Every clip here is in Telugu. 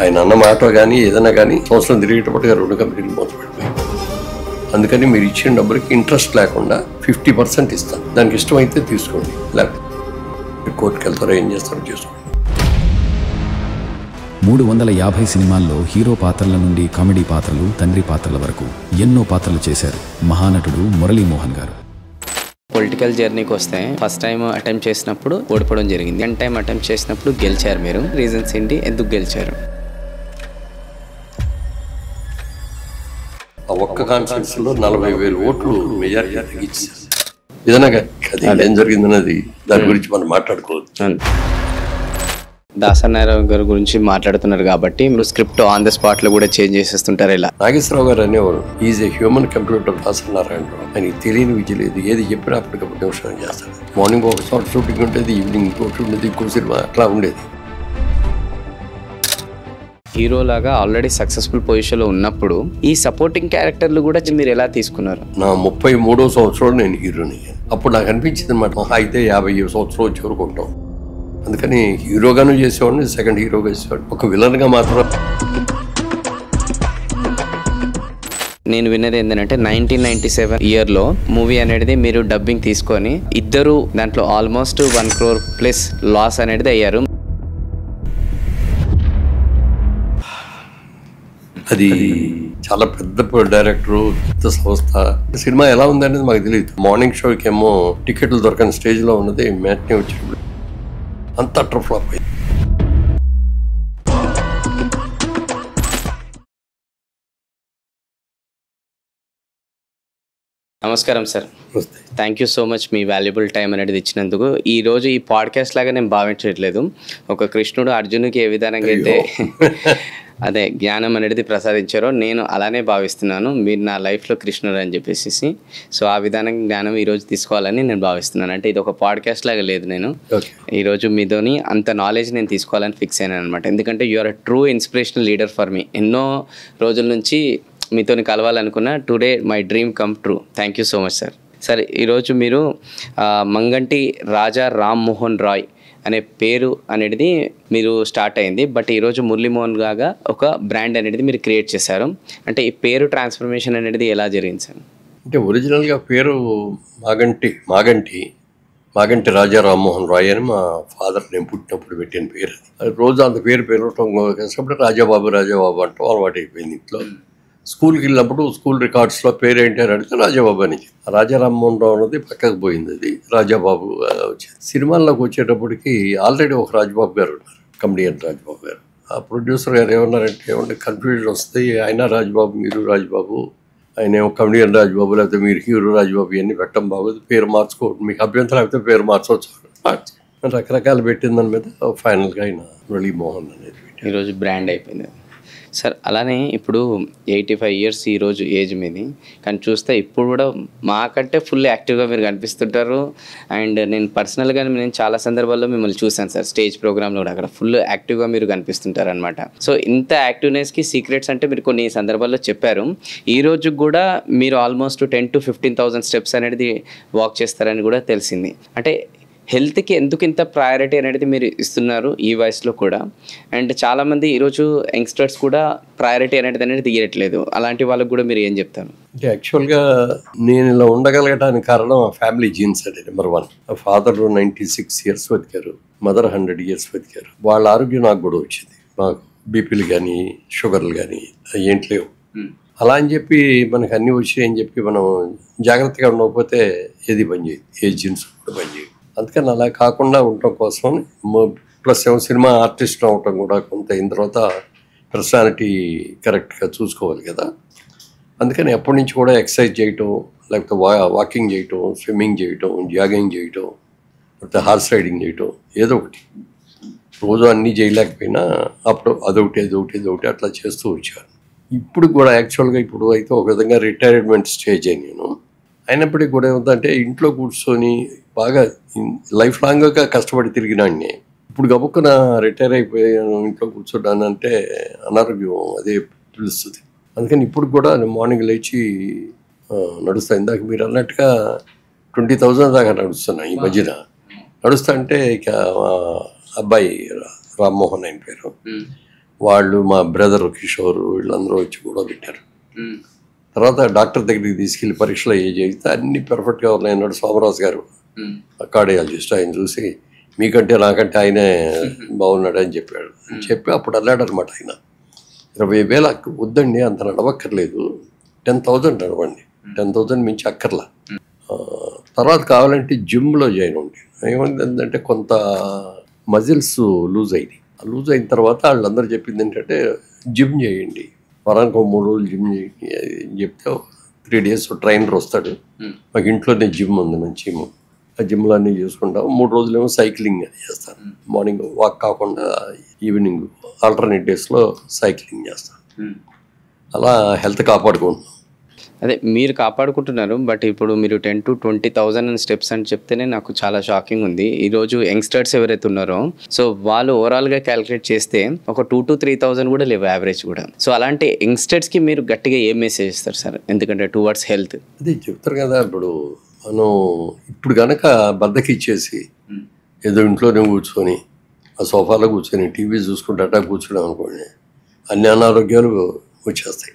ఆయన అన్న మాట కానీ ఏదైనా కానీ సంవత్సరం తిరిగేటప్పటిగా 2 కంపెనీలు మొదలుపెట్టిపోయి, అందుకని మీరు ఇచ్చిన డబ్బులకి ఇంట్రెస్ట్ లేకుండా 50% ఇస్తాను, దానికి ఇష్టమైతే తీసుకోండి, లేకపోతే కోర్టుకు వెళ్తారో ఏం చేస్తారో చేసుకోండి. 350 సినిమాల్లో హీరో పాత్రల నుండి కామెడీ పాత్రలు, తండ్రి పాత్రల వరకు ఎన్నో పాత్రలు చేశారు మహానటుడు మురళీమోహన్ గారు. పొలిటికల్ జర్నీకి వస్తే ఫస్ట్ టైం అటెంప్ట్ చేసినప్పుడు ఓడిపోవడం జరిగింది. సెకండ్ టైం అటెంప్ట్ చేసినప్పుడు గెలిచారు. మీరు రీజన్స్ ఏంటి, ఎందుకు గెలిచారు? ఆ ఒక్క కాన్ఫరెన్స్లో 40,000 ఓట్లు మెజారిటీ తగ్గించారు. ఏదైనా అది ఏం జరిగిందన్నది దాని గురించి మనం మాట్లాడుకోవచ్చు. దాసనారాయణ గారి గురించి మాట్లాడుతున్నారు కాబట్టి మీరు స్క్రిప్ట్ ఆన్ ద స్పాట్ లో కూడా చేంజ్ చేసేస్తుంటారు. ఇలా నాగేశ్వరరావు గారు అనేవారు, is a human computer. Dasa Narayana Rao ఆయనకి తెలియని విద్య లేదు, ఏది చెప్పినా అప్పటికప్పుడు నిమిషం చేస్తాడు. మార్నింగ్ ఒక చోట షూటింగ్ ఉండేది, ఈవినింగ్ ఇంకోటి ఉండేది, ఇంకో సినిమా అట్లా ఉండేది. హీరో లాగా ఆల్రెడీ సక్సెస్ఫుల్ పొజిషన్ లో ఉన్నప్పుడు ఈ సపోర్టింగ్ క్యారెక్టర్లు కూడా మీరు ఎలా తీసుకున్నారు? నా 33వ సంవత్సరంలో నేను హీరోని. అప్పుడు నాకు అనిపించింది అనమాట, అయితే 50 సంవత్సరాలు వచ్చే వరకు ఉంటాం. అందుకని హీరోగాను చేసేవాడిని, సెకండ్ హీరోగా చేసేవాడిని. ఒక విలన్గా మాత్రం నేను విన్నది ఏంటంటే 1997 ఇయర్లో మూవీ అనేది మీరు డబ్బింగ్ తీసుకొని ఇద్దరు దాంట్లో ఆల్మోస్ట్ 1 crore ప్లస్ లాస్ అనేది అయ్యారు. అది చాలా పెద్ద డైరెక్టరు, పెద్ద సంస్థ. సినిమా ఎలా ఉందనేది మాకు తెలియదు. మార్నింగ్ షోకి ఏమో టికెట్లు దొరకని స్టేజ్లో ఉన్నది, మ్యాట్ని వచ్చినప్పుడు అంత అట్టర్ ఫ్లాప్ అయింది. నమస్కారం sir. Thank you so much me valuable time అనేది ఇచ్చినందుకు. ఈరోజు ఈ పాడ్కాస్ట్ లాగా నేను భావించట్లేదు. ఒక కృష్ణుడు అర్జునుడికి ఏ విధంగా అయితే అదే జ్ఞానం అనేది ప్రసాదించారో నేను అలానే భావిస్తున్నాను. మీరు నా లైఫ్లో కృష్ణుడు అని చెప్పేసి, సో ఆ విధానంగా జ్ఞానం ఈరోజు తీసుకోవాలని నేను భావిస్తున్నాను. అంటే ఇది ఒక పాడ్కాస్ట్ లాగా లేదు, నేను ఈరోజు మీతోని అంత నాలెడ్జ్ నేను తీసుకోవాలని ఫిక్స్ అయ్యాను అనమాట. ఎందుకంటే you are a true inspirational leader for me. ఎన్నో రోజుల నుంచి మీతో కలవాలనుకున్నా, today my dream come true. Thank you so much sir. Sir, ఈరోజు మీరు మంగంటి రాజా రామ్మోహన్ రాయ్ అనే పేరు అనేది మీరు స్టార్ట్ అయింది. బట్ ఈరోజు మురళీమోహన్ గాగా ఒక బ్రాండ్ అనేది మీరు క్రియేట్ చేశారు. అంటే ఈ పేరు ట్రాన్స్ఫర్మేషన్ అనేది ఎలా జరిగింది సార్? అంటే ఒరిజినల్గా పేరు మాగంటి రాజా రామ్మోహన్ రాయ్ అని మా ఫాదర్ నేను పుట్టినప్పుడు పెట్టిన పేరు. అది రోజు అంత పేరు పెరగటం కష్టపడి రాజాబాబు అంటూ అలవాటు అయిపోయింది. ఇంట్లో స్కూల్కి వెళ్ళినప్పుడు స్కూల్ రికార్డ్స్లో పేరు ఏంటి అని అడిగితే రాజాబాబు అని. రాజా రామ్మోహన్ రావు అన్నది పక్కకు పోయింది, అది రాజాబాబు వచ్చింది. సినిమాల్లోకి వచ్చేటప్పటికి ఆల్రెడీ ఒక రాజబాబు గారు ఉన్నారు, కమెడియన్ రాజబాబు గారు. ఆ ప్రొడ్యూసర్ గారు ఏమన్నారంటే, కన్ఫ్యూజన్ వస్తాయి, ఆయన రాజబాబు మీరు రాజబాబు, ఆయన ఏమో కమెడియన్ రాజబాబు, లేకపోతే మీరు హీరో రాజబాబు, ఇవన్నీ పెట్టడం బాగోదు, పేరు మార్చుకోవద్దు, మీకు అభ్యంతరం అయితే పేరు మార్చవచ్చు. రకరకాలు పెట్టిన దాని మీద ఫైనల్గా ఆయన మురళీమోహన్ అనేది ఈరోజు బ్రాండ్ అయిపోయింది సార్. అలానే ఇప్పుడు 85 years ఈరోజు ఏజ్ మీది, కానీ చూస్తే ఇప్పుడు కూడా మాకంటే ఫుల్ యాక్టివ్గా మీరు కనిపిస్తుంటారు. అండ్ నేను పర్సనల్గా నేను చాలా సందర్భాల్లో మిమ్మల్ని చూశాను సార్, స్టేజ్ ప్రోగ్రాంలో కూడా, అక్కడ ఫుల్ యాక్టివ్గా మీరు కనిపిస్తుంటారు అనమాట. సో ఇంత యాక్టివ్నెస్కి సీక్రెట్స్ అంటే మీరు కొన్ని సందర్భాల్లో చెప్పారు. ఈ రోజు కూడా మీరు ఆల్మోస్ట్ 10,000 to 15,000 steps అనేది వాక్ చేస్తారని కూడా తెలిసింది. అంటే హెల్త్కి ఎందుకు ఇంత ప్రయారిటీ అనేది మీరు ఇస్తున్నారు ఈ వయసులో కూడా? అండ్ చాలామంది ఈరోజు యంగ్స్టర్స్ కూడా ప్రయారిటీ అనేది తీయట్లేదు. అలాంటి వాళ్ళకి కూడా మీరు ఏం చెప్తారు? అంటే యాక్చువల్గా నేను ఇలా ఉండగలగడానికి కారణం ఫ్యామిలీ జీన్స్ అండి. నెంబర్ 1, ఫాదర్ 96 years బతికారు, మదర్ 100 years బతికారు. వాళ్ళ ఆరోగ్యం నాకు కూడా వచ్చింది. నాకు బీపీలు కానీ షుగర్లు కానీ ఏంటి లేవు. అలా అని చెప్పి మనకు అన్నీ వచ్చాయి అని చెప్పి మనం జాగ్రత్తగా ఉండకపోతే ఏది పనిచేయదు, ఏ జీన్స్ కూడా పనిచేయదు. అందుకని అలా కాకుండా ఉండటం కోసం, ప్లస్ సినిమా ఆర్టిస్ట్ అవటం కూడా కొంత అయిన తర్వాత పర్సనాలిటీ కరెక్ట్గా చూసుకోవాలి కదా. అందుకని ఎప్పటి నుంచి కూడా ఎక్సర్సైజ్ చేయటం, లేకపోతే వాకింగ్ చేయటం, స్విమ్మింగ్ చేయటం, జాగింగ్ చేయటం, లేకపోతే హార్స్ రైడింగ్ చేయటం, ఏదో ఒకటి. రోజు అన్నీ చేయలేకపోయినా అప్పుడు అదొకటి అట్లా చేస్తూ వచ్చాను. ఇప్పుడు కూడా యాక్చువల్గా ఇప్పుడు అయితే ఒక విధంగా రిటైర్మెంట్ స్టేజ్ అయ్యి నేను. అయినప్పటికీ కూడా ఏమంటే ఇంట్లో కూర్చొని బాగా లైఫ్ లాంగ్గా కష్టపడి తిరిగినాడిని. ఇప్పుడు గబుక్కున రిటైర్ అయిపోయాను, ఇంట్లో కూర్చోడాను అంటే అనారోగ్యం అదే పిలుస్తుంది. అందుకని ఇప్పుడు కూడా మార్నింగ్ లేచి నడుస్తాను. ఇందాక మీరు అన్నట్టుగా 20,000 దాకా నడుస్తున్నా ఈ మధ్యన. నడుస్తా అంటే ఇక అబ్బాయి రామ్మోహన్ ఆయన పేరు, వాళ్ళు మా బ్రదర్ కిషోర్ వీళ్ళందరూ వచ్చి కూడా పెట్టారు. తర్వాత డాక్టర్ దగ్గరికి తీసుకెళ్ళి పరీక్షలు అయ్యి చేస్తే అన్ని పెర్ఫెక్ట్గా ఉన్నాయన్నాడు సోమరాజు గారు, కార్డియాలజిస్ట్. ఆయన చూసి మీకంటే నాకంటే ఆయనే బాగున్నాడు అని చెప్పాడు. చెప్పి అప్పుడు అన్నాడు అనమాట ఆయన, 20,000 వద్దండి, అంత నడవక్కర్లేదు, 10,000 నడవండి, 10,000 మించి అక్కర్లా. తర్వాత కావాలంటే జిమ్లో జాయిన్ అవ్వండి. ఏమైందంటే కొంత మజిల్స్ లూజ్ అయినాయి. లూజ్ అయిన తర్వాత వాళ్ళందరూ చెప్పింది ఏంటంటే జిమ్ చేయండి, వారానికి 3 రోజులు జిమ్ చేయండి అని చెప్తే 3 days ట్రైనర్ వస్తాడు. మాకు ఇంట్లోనే జిమ్ ఉంది, మంచి జిమ్. ఆ జిమ్లో అన్నీ చేసుకుంటాం. 3 రోజులేమో సైక్లింగ్ అది చేస్తాను. మార్నింగ్ వాక్ కాకుండా ఈవినింగ్ ఆల్టర్నేట్ డేస్లో సైక్లింగ్ చేస్తాను. అలా హెల్త్ కాపాడుకుంటున్నాం. అదే మీరు కాపాడుకుంటున్నారు. బట్ ఇప్పుడు మీరు 10 to 20,000 స్టెప్స్ అని చెప్తేనే నాకు చాలా షాకింగ్ ఉంది. ఈరోజు యంగ్స్టర్స్ ఎవరైతే ఉన్నారో సో వాళ్ళు ఓవరాల్గా క్యాలిక్యులేట్ చేస్తే ఒక 2 to 3,000 కూడా లేవు యావరేజ్ కూడా. సో అలాంటి యంగ్స్టర్స్కి మీరు గట్టిగా ఏం మెసేజ్ ఇస్తారు సార్? ఎందుకంటే టువర్డ్స్ హెల్త్ అదే చెప్తారు కదా. మనం ఇప్పుడు కనుక బద్దకిచ్చేసి ఏదో ఇంట్లోనే కూర్చొని ఆ సోఫాలో కూర్చొని టీవీ చూసుకుంటే అట్టా కూర్చున్నాం అనుకోండి, అన్ని అనారోగ్యాలు వచ్చేస్తాయి.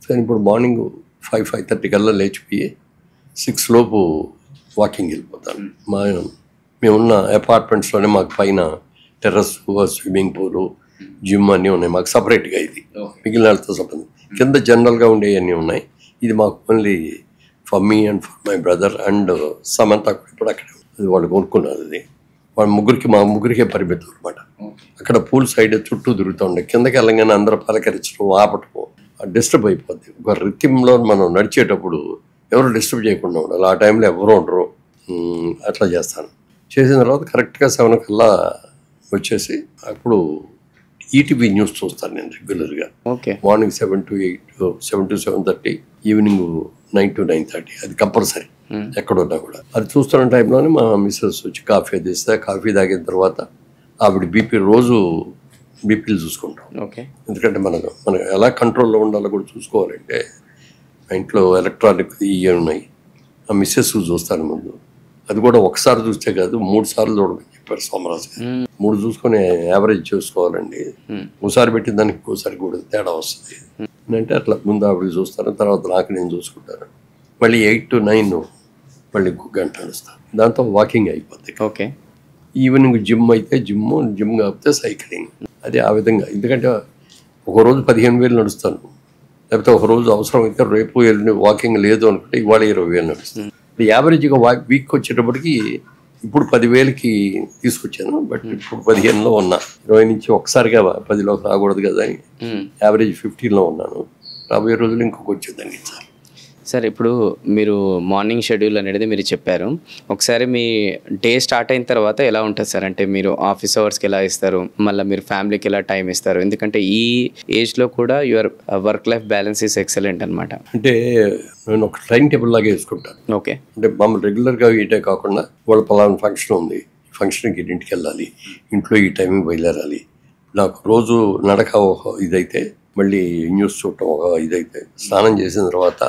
కానీ ఇప్పుడు మార్నింగ్ 5:30 కల్లా లేచిపోయి 6 లోపు వాకింగ్ వెళ్ళిపోతాను. మేమున్న అపార్ట్మెంట్స్లోనే మాకు పైన టెర్రస్, స్విమ్మింగ్ పూలు, జిమ్ అన్నీ ఉన్నాయి మాకు సపరేట్గా. ఇది మిగిలిన వాళ్ళతో సంబంధం. కింద జనరల్గా ఉండేవన్నీ ఉన్నాయి. ఇది మాకు only for me and for my brother and Samantha కూడా ఇప్పుడు అక్కడ అది వాళ్ళు కొనుక్కున్నారు. అది వాళ్ళ మా ముగ్గురికే పరిమితం అనమాట. అక్కడ పూల్ సైడ్ చుట్టూ తిరుగుతూ ఉండే, కిందకి వెళ్ళగానే అందరూ పలకరించడం, ఆపటం, డిస్టర్బ్ అయిపోద్ది. ఒక రిథంలో మనం నడిచేటప్పుడు ఎవరు డిస్టర్బ్ చేయకుండా ఉండాలి. ఆ టైంలో ఎవరు ఉండరు. అట్లా చేస్తాను. చేసిన తర్వాత కరెక్ట్గా 7 కల్లా వచ్చేసి అప్పుడు ఈటీవీ న్యూస్ చూస్తాను నేను రెగ్యులర్గా. Morning 7 to 8, 7 to 7:30, evening 9 to 9:30. అది కంపల్సరీ ఎక్కడున్నా కూడా. అది చూస్తున్న టైంలోనే మా మిస్సెస్ వచ్చి కాఫీ తీస్తే కాఫీ తాగిన తర్వాత ఆవిడ రోజు బీపీలు చూసుకుంటాం. ఎందుకంటే మనకు ఎలా కంట్రోల్లో ఉండాలో కూడా చూసుకోవాలంటే మా ఇంట్లో ఎలక్ట్రానిక్ ఇవి ఉన్నాయి. ఆ మిస్సెస్ చూస్తాను ముందు. అది కూడా ఒకసారి చూస్తే కాదు, 3 సార్లు చూడమని చెప్పారు సోమరాజు గారు. 3 చూసుకొని యావరేజ్ చేసుకోవాలండి. ఒకసారి పెట్టిన దానికి ఇంకోసారి కూడా తేడా వస్తుంది అంటే అట్లా ముందు ఆవిడ చూస్తాను, తర్వాత నాకు నేను చూసుకుంటాను. మళ్ళీ 8 to 9 మళ్ళీ గంట నడుస్తాను. దాంతో వాకింగ్ అయిపోద్ది. ఈవినింగ్ జిమ్ అయితే జిమ్ కాకపోతే సైక్లింగ్. అది ఆ విధంగా. ఎందుకంటే ఒకరోజు 15,000 నడుస్తాను, లేకపోతే ఒకరోజు అవసరం అయితే రేపు వాకింగ్ లేదు అనుకుంటే ఇవాళ 20,000 నడుస్తాను. యావరేజ్గా వీక్ వచ్చేటప్పటికి ఇప్పుడు 10,000కి తీసుకొచ్చాను. బట్ ఇప్పుడు 15లో ఉన్నా. 20 నుంచి ఒకసారిగా 10లోకి రాకూడదు కదా అని యావరేజ్ 15లో ఉన్నాను. రాబోయే రోజులు ఇంకొక వచ్చేదాన్ని సార్. సార్ ఇప్పుడు మీరు మార్నింగ్ షెడ్యూల్ అనేది మీరు చెప్పారు. ఒకసారి మీ డే స్టార్ట్ అయిన తర్వాత ఎలా ఉంటుంది సార్? అంటే మీరు ఆఫీస్ అవర్స్కి ఎలా ఇస్తారు, మళ్ళీ మీరు ఫ్యామిలీకి ఎలా టైం ఇస్తారు? ఎందుకంటే ఈ ఏజ్లో కూడా your work life balance is excellent అనమాట. అంటే నేను ఒక టైం టేబుల్ లాగా వేసుకుంటాను. అంటే మమ్మల్ని రెగ్యులర్గా ఇటే కాకుండా వాళ్ళ పలానా ఫంక్షన్ ఉంది, ఫంక్షన్కి ఇంటికి వెళ్ళాలి, ఇంట్లో ఈ టైంకి బయలుదేరాలి. నాకు రోజు నడక ఒక ఇదైతే, మళ్ళీ న్యూస్ చూడటం ఒక ఇదైతే, స్నానం చేసిన తర్వాత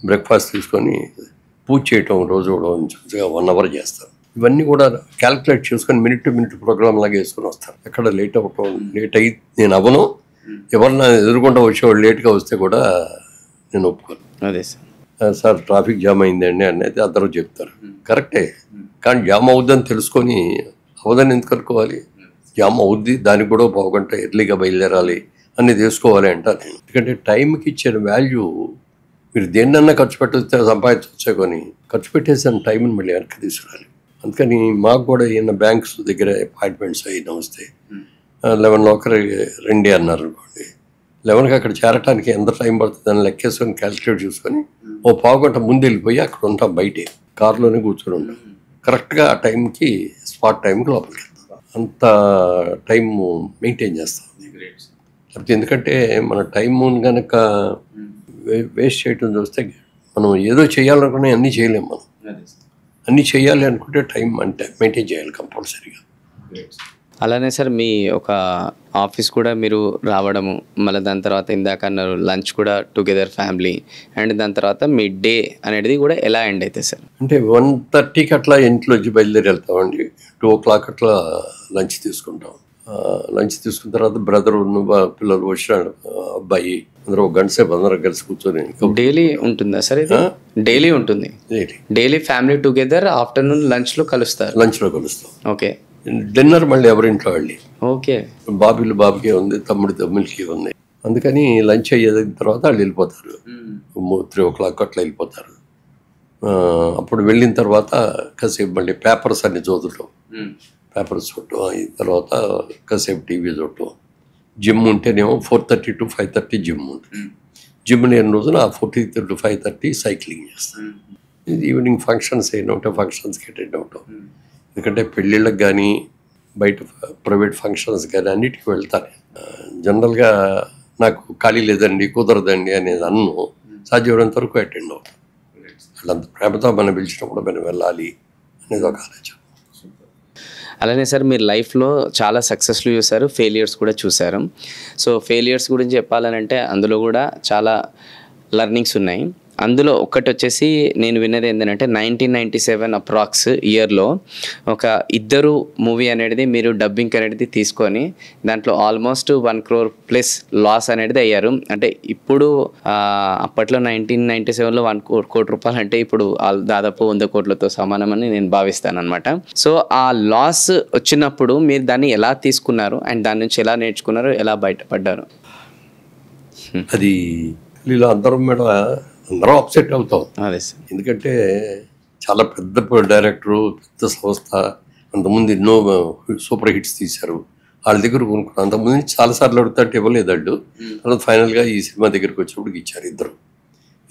బ్రేక్ఫాస్ట్ తీసుకొని పూజ చేయటం రోజు 1 hour చేస్తాను. ఇవన్నీ కూడా క్యాల్కులేట్ చేసుకొని మినిట్ టు మినిట్ ప్రోగ్రామ్ లాగా వేసుకొని వస్తాను. ఎక్కడ లేట్ అయ్యి నేను అవ్వను. ఎవరన్నా ఎదుర్కొంటూ వచ్చేవాళ్ళు లేట్గా వస్తే కూడా నేను ఒప్పుకోను. అదే సార్ ట్రాఫిక్ జామ్ అయిందండి అనేది అందరూ చెప్తారు. కరెక్టే, కానీ జామ్ అవుద్దని తెలుసుకొని అవదని ఎందుకు అనుకోవాలి? జామ్ అవుద్ది, దానికి కూడా 1 గంట ఎర్లీగా బయలుదేరాలి అన్నీ తీసుకోవాలి అంటాను నేను. ఎందుకంటే టైంకి ఇచ్చిన వాల్యూ మీరు దేన్నన్నా ఖర్చు పెట్టొస్తే సంపాదించవచ్చే, కానీ ఖర్చు పెట్టేసిన టైంని మళ్ళీ వెనక్కి తీసుకురాలి. అందుకని మాకు కూడా ఏమైనా బ్యాంక్స్ దగ్గర అపాయింట్మెంట్స్ అయినా వస్తే 11 రండి అన్నారు అనుకోండి, 11కి అక్కడ చేరటానికి ఎంత టైం పడుతుంది అని లెక్కేసుకొని క్యాల్కులేట్ చేసుకొని 1/4 గంట ముందు వెళ్ళిపోయి అక్కడ ఉంటాం, బయటే కారులోనే కూర్చొని ఉంటాం. కరెక్ట్గా ఆ టైంకి స్పాట్ టైంకి లోపలికి వెళ్తాం. అంత టైం మెయింటైన్ చేస్తాం. లేకపోతే ఎందుకంటే మన టైముని కనుక వేస్ట్ చేయటం చూస్తే మనం ఏదో చేయాలనుకున్నా అన్నీ చేయలేము. మనం అన్నీ చేయాలి అనుకుంటే టైం అంటే మెయింటైన్ చేయాలి కంపల్సరీగా. అలానే సార్ మీ ఒక ఆఫీస్ కూడా మీరు రావడము, మళ్ళీ దాని తర్వాత ఇందాక అన్నారు లంచ్ కూడా టుగెదర్ ఫ్యామిలీ, అండ్ దాని తర్వాత మీ డే అనేది కూడా ఎలా ఎండ్ అవుతుంది సార్? అంటే 1:30కి అట్లా ఇంట్లోంచి బయలుదేరి వెళ్తామండి. 2 o'clock అట్లా లంచ్ తీసుకుంటాం. లంచ్ తీసుకున్న తర్వాత బ్రదరు పిల్లలు వచ్చినాడు, అబ్బాయి, అందరూ ఒక గంట సేపు అందరం కలిసి కూర్చొని డైలీ ఉంటుందా సార్ ఇది? డైలీ ఉంటుంది. డైలీ ఫ్యామిలీ టుగెదర్ ఆఫ్టర్నూన్ లంచ్లో కలుస్తారు. లంచ్లో కలుస్తాం. ఓకే. డిన్నర్ మళ్ళీ ఎవరింట్లో వెళ్ళి. ఓకే. బాబుకే ఉంది, తమ్ముడికి ఉంది. అందుకని లంచ్ అయ్యేదిన తర్వాత వాళ్ళు వెళ్ళిపోతారు. 3 o'clock అట్లా వెళ్ళిపోతారు. అప్పుడు వెళ్ళిన తర్వాత కాసేపు మళ్ళీ పేపర్స్ అన్ని చదువుతాం. పేపర్స్ చూడటం అయిన తర్వాత కాసేపు టీవీ చూడటం. జిమ్ ఉంటేనేమో 4:30 to 5:30 జిమ్ ఉంటుంది. జిమ్ లేని రోజున 4:30 to 5:30 సైక్లింగ్ చేస్తాను. ఈవినింగ్ ఫంక్షన్స్ అయినా ఉంటే ఫంక్షన్స్కి అటెండ్ అవటం. ఎందుకంటే పెళ్ళిళ్ళకి కానీ బయట ప్రైవేట్ ఫంక్షన్స్ కానీ అన్నిటికీ వెళ్తాను. జనరల్గా నాకు ఖాళీ లేదండి, కుదరదండి అనేది అన్ను సాధ్యమైనంత వరకు అటెండ్ అవుతాను. వాళ్ళంత ప్రేమతో మనం పిలిచినప్పుడు మనం వెళ్ళాలి అనేది ఒక ఆలోచన. అలానే సార్ మీరు లైఫ్లో చాలా సక్సెస్లు చూశారు, ఫెయిలియర్స్ కూడా చూశారు. సో ఫెయిలియర్స్ గురించి చెప్పాలనంటే అందులో కూడా చాలా లెర్నింగ్స్ ఉన్నాయి. అందులో ఒకటి వచ్చేసి నేను విన్నది ఏంటంటే 1997 అప్రాక్స్ ఇయర్లో ఒక ఇద్దరు మూవీ అనేది మీరు డబ్బింగ్ అనేది తీసుకొని దాంట్లో ఆల్మోస్ట్ 1 crore ప్లస్ లాస్ అనేది అయ్యారు. అంటే ఇప్పుడు అప్పట్లో 1997లో 1 కోటి రూపాయలు అంటే ఇప్పుడు దాదాపు 100 కోట్లతో సమానమని నేను భావిస్తాను అనమాట. సో ఆ లాస్ వచ్చినప్పుడు మీరు దాన్ని ఎలా తీసుకున్నారు అండ్ దాని నుంచి ఎలా నేర్చుకున్నారు, ఎలా బయటపడ్డారు? అది అందరం అప్సెట్ అవుతాం. అదే సార్. ఎందుకంటే చాలా పెద్ద డైరెక్టరు, పెద్ద సంస్థ, అంతకుముందు ఎన్నో సూపర్ హిట్స్ తీశారు. వాళ్ళ దగ్గర కొనుక్కున్నాను. అంతకుముందు చాలాసార్లు అడుగుతాంటే ఇవ్వలేదళ్ళు. తర్వాత ఫైనల్గా ఈ సినిమా దగ్గరికి వచ్చినప్పుడు ఇచ్చారు ఇద్దరు.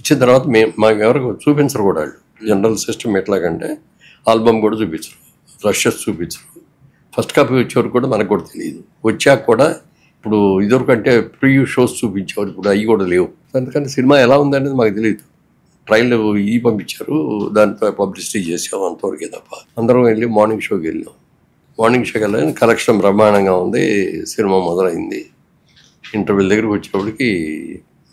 ఇచ్చిన తర్వాత మాకు ఎవరికి చూపించరు కూడా వాళ్ళు. జనరల్ సిస్టమ్ ఎట్లాగంటే ఆల్బమ్ కూడా చూపించరు, రషెస్ చూపించరు. ఫస్ట్ కాపీ వచ్చేవరకు కూడా మనకు కూడా తెలియదు. వచ్చాక కూడా ఇప్పుడు ఇదివరకు అంటే ప్రివ్యూ షోస్ చూపించేవారు, ఇప్పుడు అవి కూడా లేవు. అందుకని సినిమా ఎలా ఉందనేది మాకు తెలియదు. ట్రైన్లో పంపించారు, దాంతో పబ్లిసిటీ చేసాం, అంతవరకే తప్ప. అందరం వెళ్ళి మార్నింగ్ షోకి వెళ్ళాం. మార్నింగ్ షోకి వెళ్ళాలని కలెక్షన్ బ్రహ్మాండంగా ఉంది. సినిమా మొదలైంది. ఇంటర్వ్యూల దగ్గరికి వచ్చేప్పటికి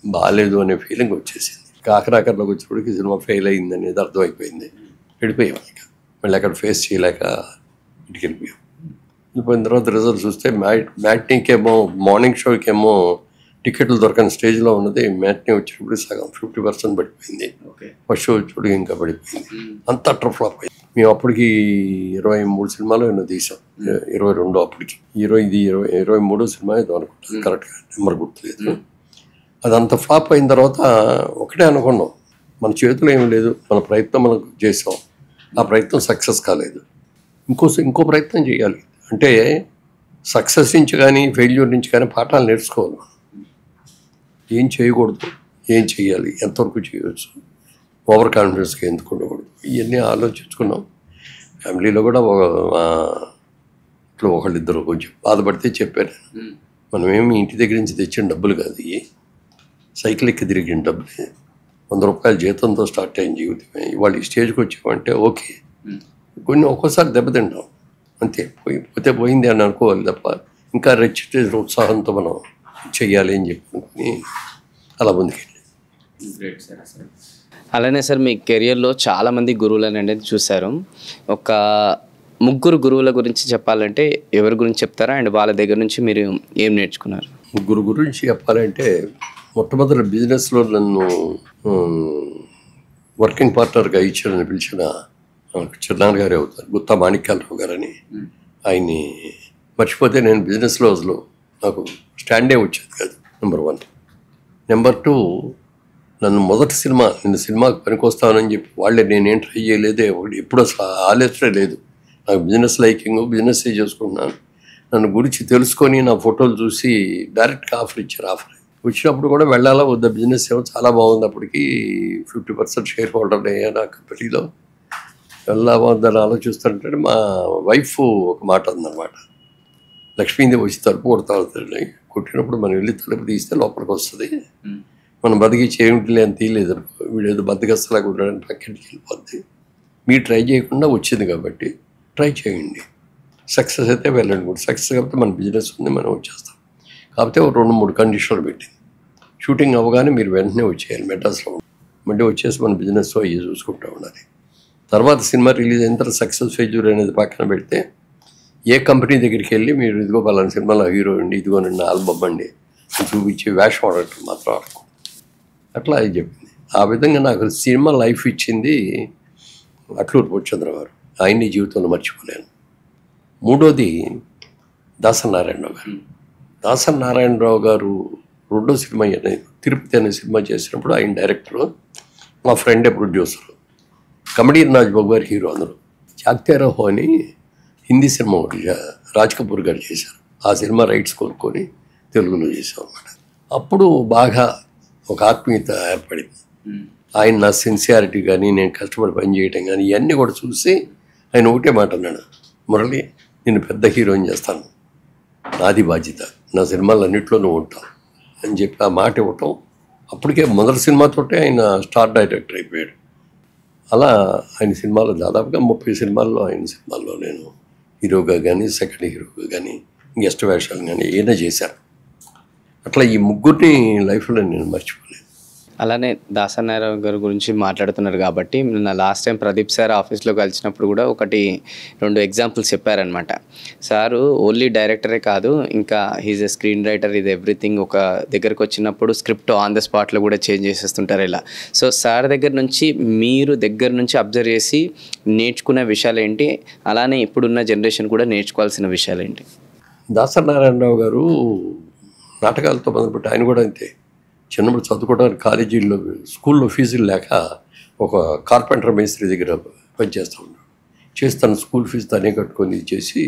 బాగాలేదు అనే ఫీలింగ్ వచ్చేసింది. ఆఖరాఖరిలోకి వచ్చేప్పటికి సినిమా ఫెయిల్ అయింది అనేది అర్థమైపోయింది. వెళ్ళిపోయాం. మళ్ళీ అక్కడ ఫేస్ చేయలేక ఇంటికి వెళ్ళిపోయాం. వెళ్ళిపోయిన తర్వాత రిజల్ట్ చూస్తే మ్యాట్నీకేమో మార్నింగ్ షోకేమో టికెట్లు దొరకని స్టేజ్లో ఉన్నది. మ్యాట్నీ వచ్చినప్పుడు సగం 50% పడిపోయింది. ఫస్ట్ షో వచ్చేప్పుడు ఇంకా పడిపోయింది. అంత అట్టర్ ఫ్లాప్ అయింది. మేము అప్పటికి 23 సినిమాలు ఎన్నో తీసాం. 22 అప్పటికి. 23 సినిమా ఏదో అనుకుంటాను, కరెక్ట్గా నెంబర్ గుర్తులేదు. అదంతా ఫ్లాప్ అయిన తర్వాత ఒకటే అనుకున్నాం, మన చేతిలో ఏమి లేదు, మన ప్రయత్నం మనం చేసాం, ఆ ప్రయత్నం సక్సెస్ కాలేదు, ఇంకో ప్రయత్నం చేయాలి. అంటే సక్సెస్ నుంచి కానీ ఫెయిల్యూర్ నుంచి కానీ పాఠాలు నేర్చుకోవాలి. ఏం చేయకూడదు, ఏం చేయాలి, ఎంతవరకు చేయవచ్చు, ఓవర్ కాన్ఫిడెన్స్గా ఎందుకు ఉండకూడదు, ఇవన్నీ ఆలోచించుకున్నాం. ఫ్యామిలీలో కూడా ఇట్లా ఒకళ్ళిద్దరు కొంచెం బాధపడితే చెప్పారు, మనమేమి ఇంటి దగ్గర నుంచి తెచ్చిన డబ్బులు కాదు, ఇవి సైకిల్ ఎక్కి తిరిగిన డబ్బులే, 100 రూపాయల జీతంతో స్టార్ట్ అయిన జీవితమే. ఇవాళ ఈ స్టేజ్కి వచ్చామంటే ఓకే, కొన్ని ఒక్కోసారి దెబ్బతింటాం అంతే, పోయింది అని అనుకోవాలి తప్ప ఇంకా రెచ్చితే ఉత్సాహంతో మనం చెయ్యాలి అని చెప్పి అలా ముందుకెళ్ళి. అలానే సార్ మీ కెరియర్లో చాలామంది గురువులను అనేది చూశారు. ఒక 3 గురువుల గురించి చెప్పాలంటే ఎవరి గురించి చెప్తారా అండ్ వాళ్ళ దగ్గర నుంచి మీరు ఏం నేర్చుకున్నారు? 3 గురించి చెప్పాలంటే మొట్టమొదటి బిజినెస్లో నన్ను వర్కింగ్ పార్ట్నర్గా ఇచ్చారని పిలిచిన చిన్నాన్న గారే అవుతారు, గుత్తా మాణిక్యాలరావు గారని. ఆయన్ని మర్చిపోతే నేను బిజినెస్లో అసలు నాకు స్టాండే వచ్చేది కాదు. నెంబర్ 1. నెంబర్ 2, నన్ను మొదటి నేను సినిమాకి పనికొస్తానని చెప్పి వాళ్ళే, నేనేం ట్రై చేయలేదే, ఎప్పుడు అసలు ఆలోచన లేదు. నాకు బిజినెస్ లైకింగ్, బిజినెస్ చేసుకుంటున్నాను. నన్ను గురించి తెలుసుకొని నా ఫోటోలు చూసి డైరెక్ట్గా ఆఫర్ ఇచ్చారు. ఆఫర్ వచ్చినప్పుడు కూడా వెళ్ళాలా వద్ద, బిజినెస్ ఏమో చాలా బాగుంది, అప్పటికి 50% షేర్ హోల్డర్ అయ్యా నా కంపెనీలో, వెళ్ళవద్దని ఆలోచిస్తుంటే మా వైఫ్ ఒక మాట ఉందన్నమాట, లక్ష్మీదేవి వచ్చి తలుపు కొడతాడుతుంది, కొట్టినప్పుడు మనం వెళ్ళి తలుపు తీస్తే లోపలికి వస్తుంది, మనం బతికించి ఏమిటి అని తీయలేదు, వీడేదో బద్దగస్తలాగా ఉండడానికి పక్కకి వెళ్ళిపోద్ది, మీరు ట్రై చేయకుండా వచ్చింది కాబట్టి ట్రై చేయండి, సక్సెస్ అయితే వెళ్ళండి, కూడా సక్సెస్ కాబట్టి మన బిజినెస్ ఉంది, మనం వచ్చేస్తాం. కాకపోతే 2-3 కండిషన్లు పెట్టింది. షూటింగ్ అవ్వగానే మీరు వెంటనే వచ్చేయాలి మెడ్రాస్లో, మళ్ళీ వచ్చేసి మన బిజినెస్ అయ్యి చూసుకుంటూ ఉండాలి. తర్వాత సినిమా రిలీజ్ అయిన తర్వాత సక్సెస్ ఫెయిల్యూర్ అనేది పక్కన పెడితే ఏ కంపెనీ దగ్గరికి వెళ్ళి మీరు ఇదిగో పలానా సినిమాలో హీరో అండి, ఇదిగో నిన్న ఆల్బమ్ అండి చూపించి వేషం ఆడటం మాత్రం ఆడకు. అట్లా అది చెప్పింది. ఆ విధంగా నాకు సినిమా లైఫ్ ఇచ్చింది అట్లూరు పూర్ణచంద్ర గారు. ఆయన్ని జీవితంలో మర్చిపోలేను. మూడోది దాసరి నారాయణరావు గారు. దాసరి నారాయణరావు గారు రెండో సినిమా తిరుపతి అనే సినిమా చేసినప్పుడు ఆయన డైరెక్టరు, మా ఫ్రెండే ప్రొడ్యూసరు. కమెడియన్ రాజ్బాబు గారు హీరో. అందరూ జాగ్తేరహో అని హిందీ సినిమా ఒకటి రాజ్ కపూర్ గారు చేశారు. ఆ సినిమా రైట్స్ కోరుకొని తెలుగులో చేసాం అన్నమాట. అప్పుడు బాగా ఒక ఆత్మీయత ఏర్పడింది. ఆయన నా సిన్సియారిటీ కానీ, నేను కష్టపడి పనిచేయటం కానీ ఇవన్నీ కూడా చూసి ఆయన ఒకటే మాట అన్నాడు, మురళి నేను పెద్ద హీరోయిన్ చేస్తాను, నాది బాధ్యత, నా సినిమాలు అన్నింటిలోనూ ఉంటాను అని చెప్పి ఆ మాట ఇవ్వటం. అప్పటికే మొదటి సినిమాతోటే ఆయన స్టార్ డైరెక్టర్ అయిపోయాడు. అలా ఆయన సినిమాలో దాదాపుగా 30 సినిమాల్లో ఆయన సినిమాల్లో నేను హీరోగా కానీ, సెకండ్ హీరోగా కానీ, గెస్ట్ వేషాలు కానీ ఏదైనా చేశాను. అట్లా ఈ ముగ్గురిని లైఫ్లో నేను మర్చిపోలేదు. అలానే దాసరి నారాయణ గారి గురించి మాట్లాడుతున్నారు కాబట్టి నిన్న లాస్ట్ టైం ప్రదీప్ సార్ ఆఫీస్లో కలిసినప్పుడు కూడా 1-2 ఎగ్జాంపుల్స్ చెప్పారనమాట. సారు ఓన్లీ డైరెక్టరే కాదు, ఇంకా హీజ్ ఎ స్క్రీన్ రైటర్, ఇది ఎవ్రీథింగ్. ఒక దగ్గరకు వచ్చినప్పుడు స్క్రిప్ట్ ఆన్ ద స్పాట్లో కూడా చేంజ్ చేసేస్తుంటారు ఇలా. సో సార్ దగ్గర నుంచి మీరు దగ్గర నుంచి అబ్జర్వ్ చేసి నేర్చుకునే విషయాలు ఏంటి, అలానే ఇప్పుడున్న జనరేషన్ కూడా నేర్చుకోవాల్సిన విషయాలు ఏంటి? దాసరి నారాయణరావు గారు నాటకాలతో మొదలుపెట్టి ఆయన కూడా అంతే. చిన్నప్పుడు చదువుకోవడానికి కాలేజీల్లో స్కూల్లో ఫీజులు లేక ఒక కార్పెంటర్ మేస్త్రి దగ్గర పనిచేస్తూ ఉన్నాడు. చేసి తన స్కూల్ ఫీజు తనే కట్టుకొని చేసి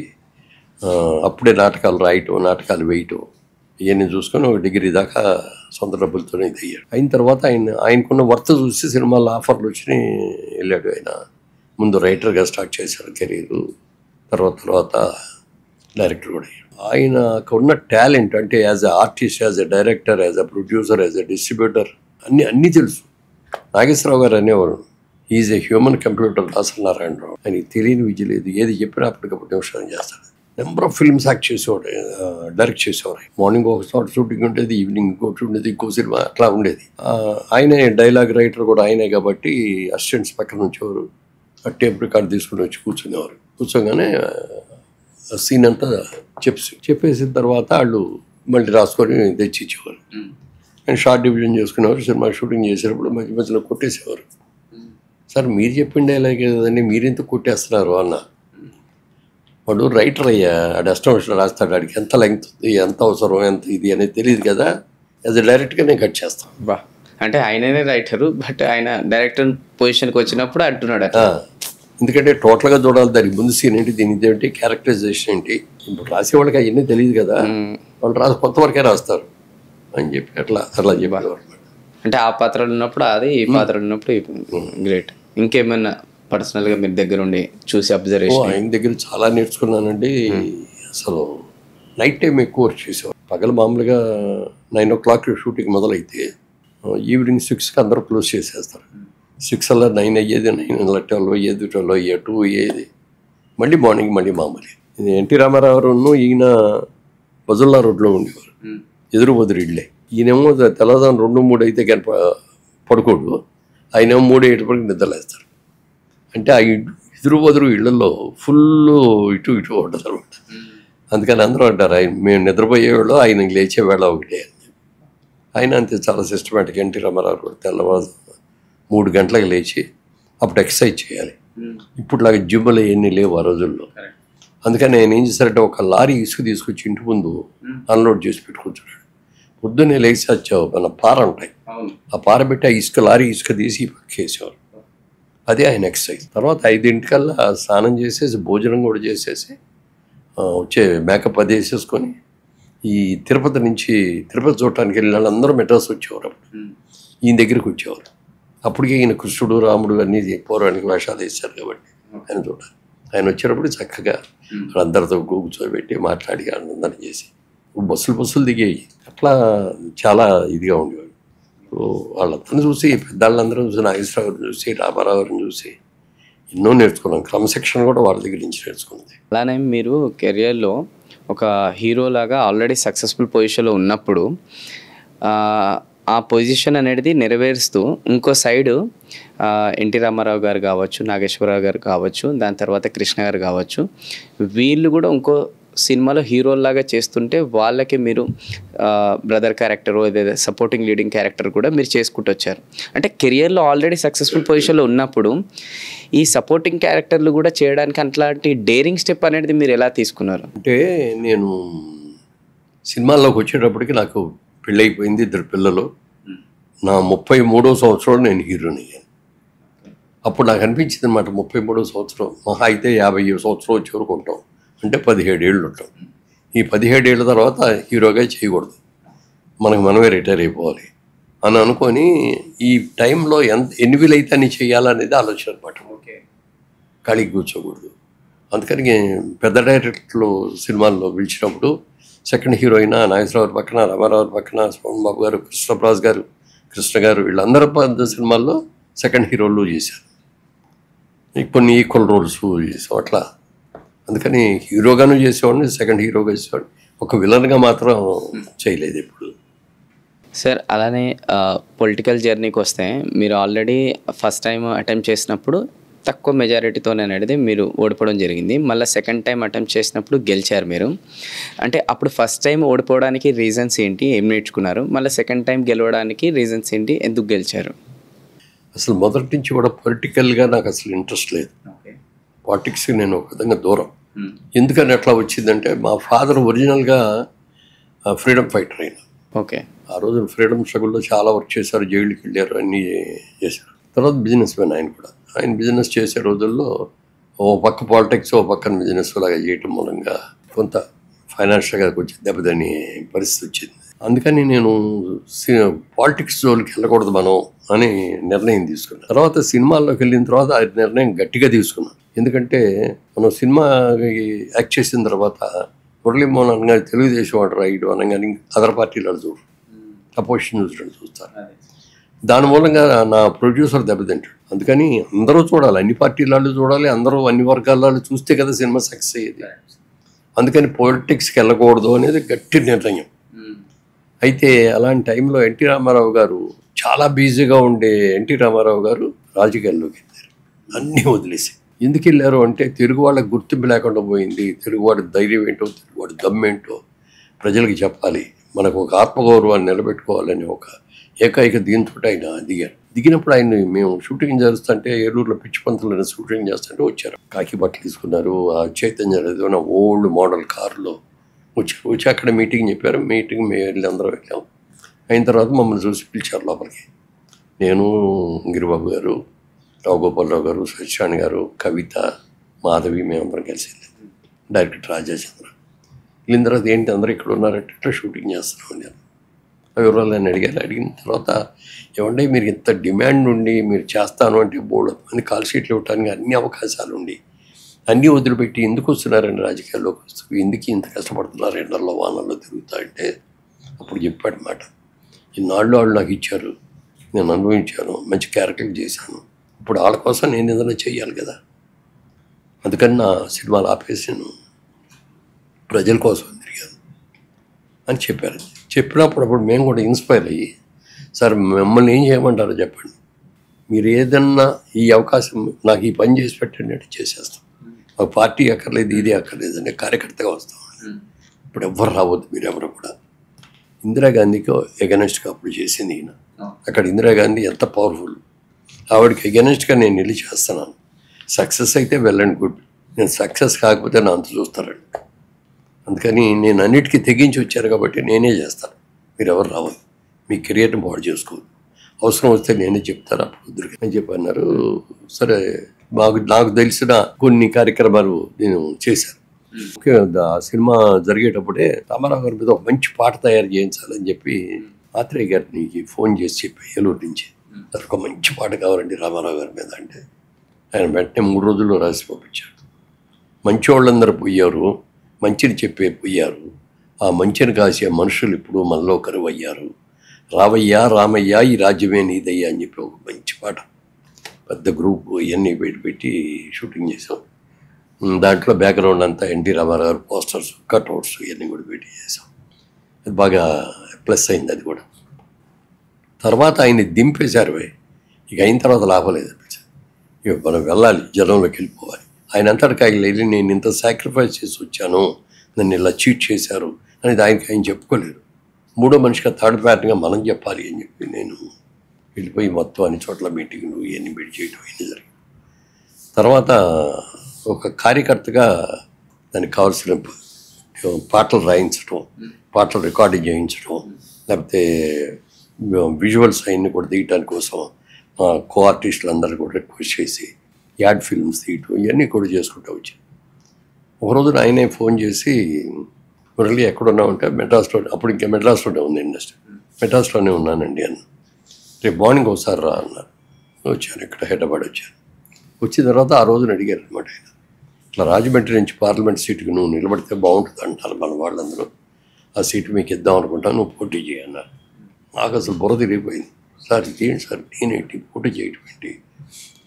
అప్పుడే నాటకాలు రాయటం, నాటకాలు వేయటం ఇవన్నీ చూసుకొని ఒక డిగ్రీ దాకా సొంత డబ్బులతోనే ఇది అయ్యాడు. అయిన తర్వాత ఆయనకున్న వర్త్ చూసి సినిమాల్లో ఆఫర్లు వచ్చి వెళ్ళాడు. ఆయన ముందు రైటర్గా స్టార్ట్ చేశాడు కెరీరు, తర్వాత డైరెక్టర్ కూడా అయ్యాడు. ఆయనకు ఉన్న టాలెంట్ అంటే as a artist, as a director, as a producer, as a distributor అన్నీ తెలుసు. నాగేశ్వరరావు గారు అనేవారు, is a human computer Dasari Narayanarao. ఆయనకి తెలియని విద్య లేదు, ఏది చెప్పినా అప్పటికప్పుడు నిమిషం చేస్తాడు. నెంబర్ ఆఫ్ ఫిల్మ్స్ యాక్ట్ చేసేవాడు, డైరెక్ట్ చేసేవారు. మార్నింగ్ ఒక చోట షూటింగ్ ఉండేది, ఈవినింగ్ ఇంకోటి ఉండేది, ఇంకో సినిమా అట్లా ఉండేది. ఆయనే డైలాగ్ రైటర్ కూడా ఆయనే కాబట్టి అసిస్టెంట్స్ పక్కన ఉంచేవారు. టేప్ రికార్డ్ తీసుకుని వచ్చి కూర్చునేవారు. కూర్చోగానే సీన్ అంతా చెప్పేసిన తర్వాత వాళ్ళు మళ్ళీ రాసుకొని తెచ్చి ఇచ్చేవారు. అండ్ షార్ట్ డివిజన్ చేసుకునేవారు. సినిమా షూటింగ్ చేసేటప్పుడు మధ్య మధ్యలో కొట్టేసేవారు. సార్ మీరు చెప్పిండే ఇలాగే కదండి, మీరెంత కొట్టేస్తున్నారు అన్న. వాడు రైటర్ అయ్యా, ఆడు అష్టం రాస్తాడు, ఆడికి ఎంత లెంగ్త్ ఉంది, ఎంత అవసరం, ఎంత ఇది అనేది తెలియదు కదా, యాజ్ ఎ డైరెక్ట్గా నేను కట్ చేస్తాను. బా అంటే ఆయననే రైటరు, బట్ ఆయన డైరెక్టర్ పొజిషన్కి వచ్చినప్పుడు అంటున్నాడు. ఎందుకంటే టోటల్గా చూడాలి, దానికి ముందు సీన్ ఏంటి, దీనికి ఏంటి, క్యారెక్టరైజేషన్ ఏంటి. ఇప్పుడు రాసేవాళ్ళకి అవన్నీ తెలియదు కదా, వాళ్ళు కొత్త వరకే రాస్తారు అని చెప్పి అట్లా చెప్పేవారు అనమాట. అంటే ఆ పాత్రలు ఉన్నప్పుడు అది, ఈ పాత్రలు ఉన్నప్పుడు గ్రేట్. ఇంకేమైనా పర్సనల్గా మీరు దగ్గర ఉండి చూసి అబ్జర్వేషన్? ఆయన దగ్గర చాలా నేర్చుకున్నానండి. అసలు నైట్ టైం ఎక్కువ వర్క్ చేసేవారు. పగలు మామూలుగా 9 o'clock షూటింగ్ మొదలైతే ఈవినింగ్ 6కి అందరూ క్లోజ్ చేసేస్తారు. 6 అలా 9 అయ్యేది, 9 అలా 12 అయ్యేది, 12 అయ్యేది, 2 అయ్యేది, మళ్ళీ మార్నింగ్ మళ్ళీ మామూలు. ఎన్టీ రామారావు ఈయన బజుల్లా రోడ్లో ఉండేవారు, ఎదురు బదురు ఇళ్ళే. ఈయనేమో తెల్లవారుజామున 2, 3 అయితే కానీ పడుకోడు, ఆయనేమో 3 అయ్యేటప్పటికి నిద్రలేస్తారు. అంటే ఆ ఎదురు బదురు ఇళ్లలో ఫుల్ ఇటు ఉంటుంది అనమాట. అందుకని అందరూ అంటారు, ఆయన మేము నిద్రపోయేవాళ్ళు, ఆయన లేచేవేళ ఒకటే అని. ఆయన అంతే చాలా సిస్టమేటిక్. ఎన్టీ రామారావు కూడా తెల్లవారు 3 గంటలకు లేచి అప్పుడు ఎక్సర్సైజ్ చేయాలి. ఇప్పుడులాగా జిమ్లు ఎన్ని లేవు ఆ రోజుల్లో. అందుకని ఆయన ఏం చేశారంటే ఒక లారీ ఇసుక తీసుకొచ్చి ఇంటి ముందు అన్లోడ్ చేసి పెట్టుకుంటున్నాడు. పొద్దున్నే లేచి వచ్చావు, మన పార ఉంటాయి, ఆ పార పెట్టి ఆ లారీ ఇసుక తీసి పక్కేసేవారు. అదే ఆయన ఎక్సర్సైజ్. తర్వాత 5 స్నానం చేసేసి భోజనం కూడా చేసేసి వచ్చే మేకప్ అది వేసేసుకొని ఈ తిరుపతి చూడటానికి వెళ్ళిన వాళ్ళందరూ మెడ్రాస్ వచ్చేవారు. అప్పుడు ఈయన దగ్గరికి వచ్చేవారు. అప్పటికే ఈయన కృష్ణుడు, రాముడు అన్నీ పౌరాణిక వేషాలు వేశారు కాబట్టి ఆయన చూడాలి. ఆయన వచ్చేటప్పుడు చక్కగా అందరితో కూర్చోబెట్టి మాట్లాడి ఆనందం చేసి బస్సులు దిగేవి. అట్లా చాలా ఇదిగా ఉండేవాడు. వాళ్ళందరినీ చూసి, పెద్దవాళ్ళందరూ చూసి, నాగేశ్వరరావు చూసి, రామారావు చూసి ఎన్నో నేర్చుకున్నాం. క్రమశిక్షణ కూడా వాళ్ళ దగ్గర నుంచి నేర్చుకున్నది. అలానే మీరు కెరియర్లో ఒక హీరోలాగా ఆల్రెడీ సక్సెస్ఫుల్ పొజిషన్లో ఉన్నప్పుడు ఆ పొజిషన్ అనేది నెరవేరుస్తూ ఇంకో సైడు ఎన్టీ రామారావు గారు కావచ్చు, నాగేశ్వరరావు గారు కావచ్చు, దాని తర్వాత కృష్ణ గారు కావచ్చు, వీళ్ళు కూడా ఇంకో సినిమాలో హీరోల్లాగా చేస్తుంటే వాళ్ళకి మీరు బ్రదర్ క్యారెక్టర్ ఏదైతే సపోర్టింగ్ లీడింగ్ క్యారెక్టర్ కూడా మీరు చేసుకుంటూ వచ్చారు. అంటే కెరియర్లో ఆల్రెడీ సక్సెస్ఫుల్ పొజిషన్లో ఉన్నప్పుడు ఈ సపోర్టింగ్ క్యారెక్టర్లు కూడా చేయడానికి అట్లాంటి డేరింగ్ స్టెప్ అనేది మీరు ఎలా తీసుకున్నారు? అంటే నేను సినిమాల్లోకి వచ్చేటప్పటికి నాకు పెళ్ళైపోయింది, 2 పిల్లలు. నా 33వ సంవత్సరంలో నేను హీరోని అయ్యాను. అప్పుడు నాకు అనిపించింది అనమాట, 33వ సంవత్సరం మహా అయితే 50 సంవత్సరం వచ్చే వరకు ఉంటాం, అంటే 17 ఏళ్ళు ఉంటాం. ఈ 17 ఏళ్ళ తర్వాత హీరోగా చేయకూడదు, మనకు మనమే రిటైర్ అయిపోవాలి అని అనుకొని ఈ టైంలో ఎన్ని వీలైతే అన్ని చేయాలనేది ఆలోచన అనమాట. ఖాళీకి కూర్చోకూడదు. అందుకని పెద్ద డైరెక్టర్లు సినిమాల్లో పిలిచినప్పుడు సెకండ్ హీరోయిన్ నాగేశ్వరరావు పక్కన, రామారావు పక్కన, సోమన్ బాబు గారు, కృష్ణప్రాజ్ గారు, కృష్ణ గారు, వీళ్ళందరూ పెద్ద సినిమాల్లో సెకండ్ హీరోలు చేశారు. కొన్ని ఈక్వల్ రోల్స్ చేసాం అట్లా. అందుకని హీరోగాను చేసేవాడిని, సెకండ్ హీరోగా చేసేవాడిని, ఒక విలన్గా మాత్రం చేయలేదు ఎప్పుడు. సార్ అలానే పొలిటికల్ జర్నీకి వస్తే మీరు ఆల్రెడీ ఫస్ట్ టైం అటెంప్ట్ చేసినప్పుడు తక్కువ మెజారిటీతోనే అనేది మీరు ఓడిపోవడం జరిగింది. మళ్ళీ సెకండ్ టైం అటెంప్ట్ చేసినప్పుడు గెలిచారు మీరు. అంటే అప్పుడు ఫస్ట్ టైం ఓడిపోవడానికి రీజన్స్ ఏంటి, ఏం నేర్చుకున్నారు? మళ్ళీ సెకండ్ టైం గెలవడానికి రీజన్స్ ఏంటి, ఎందుకు గెలిచారు? అసలు మొదటి నుంచి కూడా పొలిటికల్గా నాకు అసలు ఇంట్రెస్ట్ లేదు. పాలిటిక్స్కి నేను ఒక విధంగా దూరం. ఎందుకని అట్లా వచ్చిందంటే, మా ఫాదర్ ఒరిజినల్గా ఫ్రీడమ్ ఫైటర్ అయినా. ఓకే. ఆ రోజు ఫ్రీడమ్ స్ట్రగుల్లో చాలా వర్క్ చేశారు, జైలుకి వెళ్ళారు, అన్నీ చేశారు. తర్వాత బిజినెస్ మ్యాన్ ఆయన కూడా. ఆయన బిజినెస్ చేసే రోజుల్లో ఓ పక్క పాలిటిక్స్, ఓ పక్కన బిజినెస్ లాగా చేయటం మూలంగా కొంత ఫైనాన్షియల్గా కొంచెం దెబ్బతిని పరిస్థితి వచ్చింది. అందుకని నేను పాలిటిక్స్ జోలికి వెళ్ళకూడదు మనం అని నిర్ణయం తీసుకున్నాను. తర్వాత సినిమాల్లోకి వెళ్ళిన తర్వాత ఆ నిర్ణయం గట్టిగా తీసుకున్నాను. ఎందుకంటే మనం సినిమాకి యాక్ట్ చేసిన తర్వాత మురళీమోహన్ అనగానే తెలుగుదేశం వాడు రైడు అనగానే అదర్ పార్టీలు చూడరు, అపోజిషన్ చూస్తారు. దాని మూలంగా నా ప్రొడ్యూసర్ దెబ్బతింటాడు. అందుకని అందరూ చూడాలి, అన్ని పార్టీల వాళ్ళు చూడాలి, అందరూ అన్ని వర్గాల వాళ్ళు చూస్తే కదా సినిమా సక్సెస్ అయ్యేది. అందుకని పొలిటిక్స్కి వెళ్ళకూడదు అనేది గట్టి నిర్ణయం. అయితే అలాంటి టైంలో ఎన్టీ రామారావు గారు, చాలా బిజీగా ఉండే ఎన్టీ రామారావు గారు రాజకీయాల్లోకి వెళ్ళారు, అన్నీ వదిలేసి. ఎందుకు వెళ్ళారు అంటే, తెలుగు వాళ్ళకి గుర్తింపు లేకుండా పోయింది, తెలుగువాడి ధైర్యం ఏంటో, తెలుగువాడి దమ్మేంటో ప్రజలకు చెప్పాలి, మనకు ఒక ఆత్మగౌరవాన్ని నిలబెట్టుకోవాలని ఒక ఏకైక దీంతో ఆయన దిగారు. దిగినప్పుడు ఆయన్ని మేము షూటింగ్ చేస్తుంటే, ఏలూరులో పిచ్చి పంతులను షూటింగ్ చేస్తుంటే వచ్చారు. కాకి బట్టలు తీసుకున్నారు, ఆ చైతన్య ఏదైనా ఓల్డ్ మోడల్ కారులో వచ్చారు. వచ్చి అక్కడ మీటింగ్ చెప్పారు. మీటింగ్ మేము అందరం వెళ్ళాం. అయిన తర్వాత మమ్మల్ని చూసి పిలిచారు లోపలికి. నేను, గిరిబాబు గారు, రావుగోపాలరావు గారు, సత్యనారాయణ గారు, కవిత, మాధవి, మేమందరం కలిసి వెళ్ళాం. డైరెక్టర్ రాజాచంద్ర. వెళ్ళిన తర్వాత ఏంటి అందరూ ఇక్కడ ఉన్నారంటే, ఇట్లా షూటింగ్ చేస్తున్నాం నేను. ఆ వివరాలని అడిగారు. అడిగిన తర్వాత, ఏమంటే మీరు ఇంత డిమాండ్ ఉండి మీరు చేస్తాను అంటే బోర్డు అని కాల్ షీట్లు ఇవ్వడానికి అన్ని అవకాశాలు ఉండి అన్నీ వదిలిపెట్టి ఎందుకు వస్తున్నారండి రాజకీయాల్లోకి వస్తూ, ఎందుకు ఇంత కష్టపడుతున్నారు, ఎండల్లో వానల్లో తిరుగుతా అంటే అప్పుడు చెప్పాడు మాట, ఇన్నాళ్ళు వాళ్ళు నాకు ఇచ్చారు, నేను అనుభవించాను, మంచి క్యారెక్టర్ చేశాను, ఇప్పుడు వాళ్ళ కోసం నేను ఏదైనా చేయాలి కదా, అందుకని నా సినిమాలు ఆపేసి నేను ప్రజల కోసం తిరిగాను అని చెప్పారు. చెప్పినప్పుడు మేము కూడా ఇన్స్పైర్ అయ్యి, సార్ మిమ్మల్ని ఏం చేయమంటారో చెప్పండి, మీరు ఏదన్నా ఈ అవకాశం నాకు ఈ పని చేసి పెట్టండి అంటే చేసేస్తాం, ఒక పార్టీ అక్కర్లేదు, ఇది అక్కర్లేదు అంటే కార్యకర్తగా వస్తాం. ఇప్పుడు ఎవ్వరు రావద్దు, మీరు ఎవరు కూడా. ఇందిరాగాంధీకి ఎగనెస్ట్గా అప్పుడు చేసింది ఈయన. అక్కడ ఇందిరాగాంధీ ఎంత పవర్ఫుల్, ఆవిడకి ఎగనెస్ట్గా నేను వెళ్ళి చేస్తున్నాను. సక్సెస్ అయితే వెల్ అండ్ గుడ్, నేను సక్సెస్ కాకపోతే నా అంత చూస్తారండి. అందుకని నేను అన్నిటికీ తెగించి వచ్చాను కాబట్టి నేనే చేస్తాను, మీరు ఎవరు రావద్దు, మీ కెరియర్ని బాగు చేసుకోవద్దు, అవసరం వస్తే నేనే చెప్తాను అప్పుడు వద్దురు అని చెప్పన్నారు. సరే, నాకు తెలిసిన కొన్ని కార్యక్రమాలు నేను చేశాను. ఆ సినిమా జరిగేటప్పుడే రామారావు గారి మీద ఒక మంచి పాట తయారు చేయించాలని చెప్పి ఆత్రేయ గారికి ఫోన్ చేసి చెప్పి, ఏలూరు నుంచి, ఒక మంచి పాట కావాలండి రామారావు గారి మీద అంటే ఆయన వెంటనే 3 రోజుల్లో రాసి పంపించాడు. మంచి వాళ్ళందరూ పోయారు, మంచిని చెప్పే పోయారు, ఆ మంచిని కాసే మనుషులు ఇప్పుడు మనలో కరువయ్యారు, రావయ్యా రామయ్యా ఈ రాజ్యమే నీదయ్యా అని చెప్పి ఒక మంచి పాట, పెద్ద గ్రూప్ ఇవన్నీ పెట్టి షూటింగ్ చేసాం. దాంట్లో బ్యాక్గ్రౌండ్ అంతా ఎన్టీ రామారావు గారు పోస్టర్స్, కట్అవుట్స్ ఇవన్నీ కూడా పెట్టి చేసాం. అది బాగా ప్లస్ అయింది. అది కూడా తర్వాత ఆయన్ని దింపేశారు భయ్. ఇక అయిన తర్వాత లాభం లేదు. ఇక మనం వెళ్ళాలి, జనంలోకి వెళ్ళిపోవాలి. ఆయన అంతటికి ఆయన వెళ్ళి నేను ఇంత సాక్రిఫైస్ చేసి వచ్చాను, నన్ను ఇలా చీట్ చేశారు అనేది ఆయన చెప్పుకోలేరు. మూడో మనిషిగా థర్డ్ పార్టీగా మనం చెప్పాలి అని చెప్పి నేను వెళ్ళిపోయి మొత్తం అన్ని చోట్ల మీటింగ్లు ఇవన్నీ పెట్టి చేయడం ఇవన్నీ జరిగింది. తర్వాత ఒక కార్యకర్తగా దానికి కావాల్సిన పాటలు రాయించడం, పాటలు రికార్డింగ్ చేయించడం, లేకపోతే విజువల్స్ అవన్నీ కూడా తీయటానికి కోసం మా కో ఆర్టిస్టులు అందరూ కూడా రిక్వెస్ట్ చేసి యాడ్ ఫిల్మ్స్ తీయటం ఇవన్నీ కూడా చేసుకుంటూ వచ్చాను. ఒకరోజు ఆయనే ఫోన్ చేసి మురళి ఎక్కడున్నామంటే మెడ్రాస్లో, అప్పుడు ఇంకా మెడ్రాస్లోనే ఉంది ఇండస్ట్రీ, మెడ్రాస్లోనే ఉన్నానండి అన్న. రేపు మార్నింగ్ ఒకసారి రా అన్నారు. వచ్చాను, ఇక్కడ హైదరాబాద్ వచ్చాను. వచ్చిన తర్వాత ఆ రోజున అడిగారు అనమాట ఆయన, ఇట్లా రాజమండ్రి నుంచి పార్లమెంట్ సీటుకి నువ్వు నిలబడితే బాగుంటుంది అంటారు మన వాళ్ళందరూ, ఆ సీటు మీకు ఇద్దాం అనుకుంటాను, నువ్వు పోటీ చేయన్నారు. నాకు అసలు బుర్ర తిరిగిపోయింది. సార్ ఇదేంటి సార్, నేనేంటి పోటీ చేయటం ఏంటి,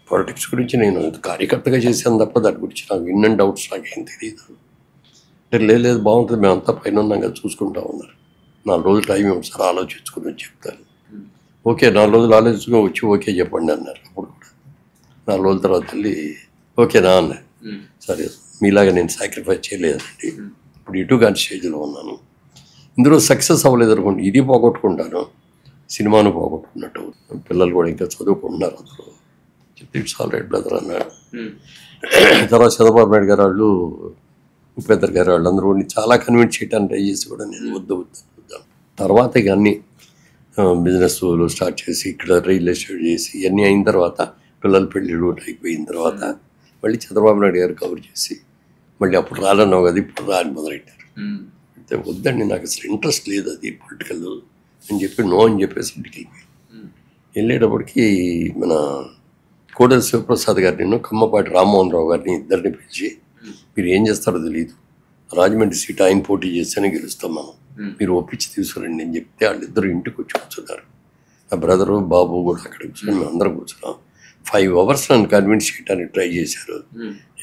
పాలిటిక్స్ గురించి నేను కార్యకర్తగా చేశాను తప్ప దాని గురించి నాకు ఇన్ డౌట్స్ నాకేం తెలియదు. లేదు బాగుంటుంది, మేమంతా పైన ఉన్నాం కదా చూసుకుంటా ఉన్నారు. 4 రోజులు టైం ఇవ్వండి సార్, ఆలోచించుకుని చెప్తాను. ఓకే 4 రోజులు ఆలోచించుకుని వచ్చి ఓకే చెప్పండి అన్నారు. అప్పుడు కూడా 4 రోజుల తర్వాత వెళ్ళి ఓకేనా అన్నారు. సరే మీలాగా నేను సాక్రిఫైస్ చేయలేదండి, ఇప్పుడు ఇటు కానీ స్టేజ్లో ఉన్నాను, ఇందులో సక్సెస్ అవ్వలేదు అనుకోండి, ఇది పోగొట్టుకుంటాను, సినిమాను పోగొట్టుకున్నట్టు, పిల్లలు కూడా ఇంకా చదువుకుంటున్నారు అందరూ చెప్తే ఇట్స్ ఆల్ రైట్ బ్రదర్ అన్నాడు. తర్వాత చంద్రబాబు నాయుడు గారు వాళ్ళు, ఉపేంద్ర గారు వాళ్ళు అందరూ చాలా కన్విన్స్ చేయడానికి ట్రై చేసి కూడా నేను వద్దు. తర్వాత ఇక అన్నీ బిజినెస్లు స్టార్ట్ చేసి ఇక్కడ రియల్ ఎస్టేట్ చేసి ఇవన్నీ అయిన తర్వాత పిల్లల పెళ్ళిళ్ళు అయిపోయిన తర్వాత మళ్ళీ చంద్రబాబు నాయుడు గారు కవర్ చేసి మళ్ళీ అప్పుడు రాలన్నావు కదా ఇప్పుడు రాని మొదలెట్టారు. అయితే వద్దండి నాకు అసలు ఇంట్రెస్ట్ లేదు అది పొలిటికల్ అని చెప్పి నో అని చెప్పేసి ఇంటికి వెళ్ళిపోయి వెళ్ళేటప్పటికి మన కోడెల శివప్రసాద్ గారిని కమ్మపాటి రామ్మోహన్ రావు గారిని ఇద్దరిని పిలిచి మీరు ఏం చేస్తారో తెలియదు, రాజమండ్రి సీట్ ఆయన పోటీ చేస్తేనే గెలుస్తాం మనం, మీరు ఒప్పించి తీసుకురండి అని చెప్తే వాళ్ళిద్దరు ఇంటికి వచ్చి కూర్చున్నారు. నా బ్రదరు బాబు కూడా అక్కడ కూర్చొని మేము అందరం కూర్చున్నాం. 5 hours నన్ను కన్విన్స్ చేయడానికి ట్రై చేశారు.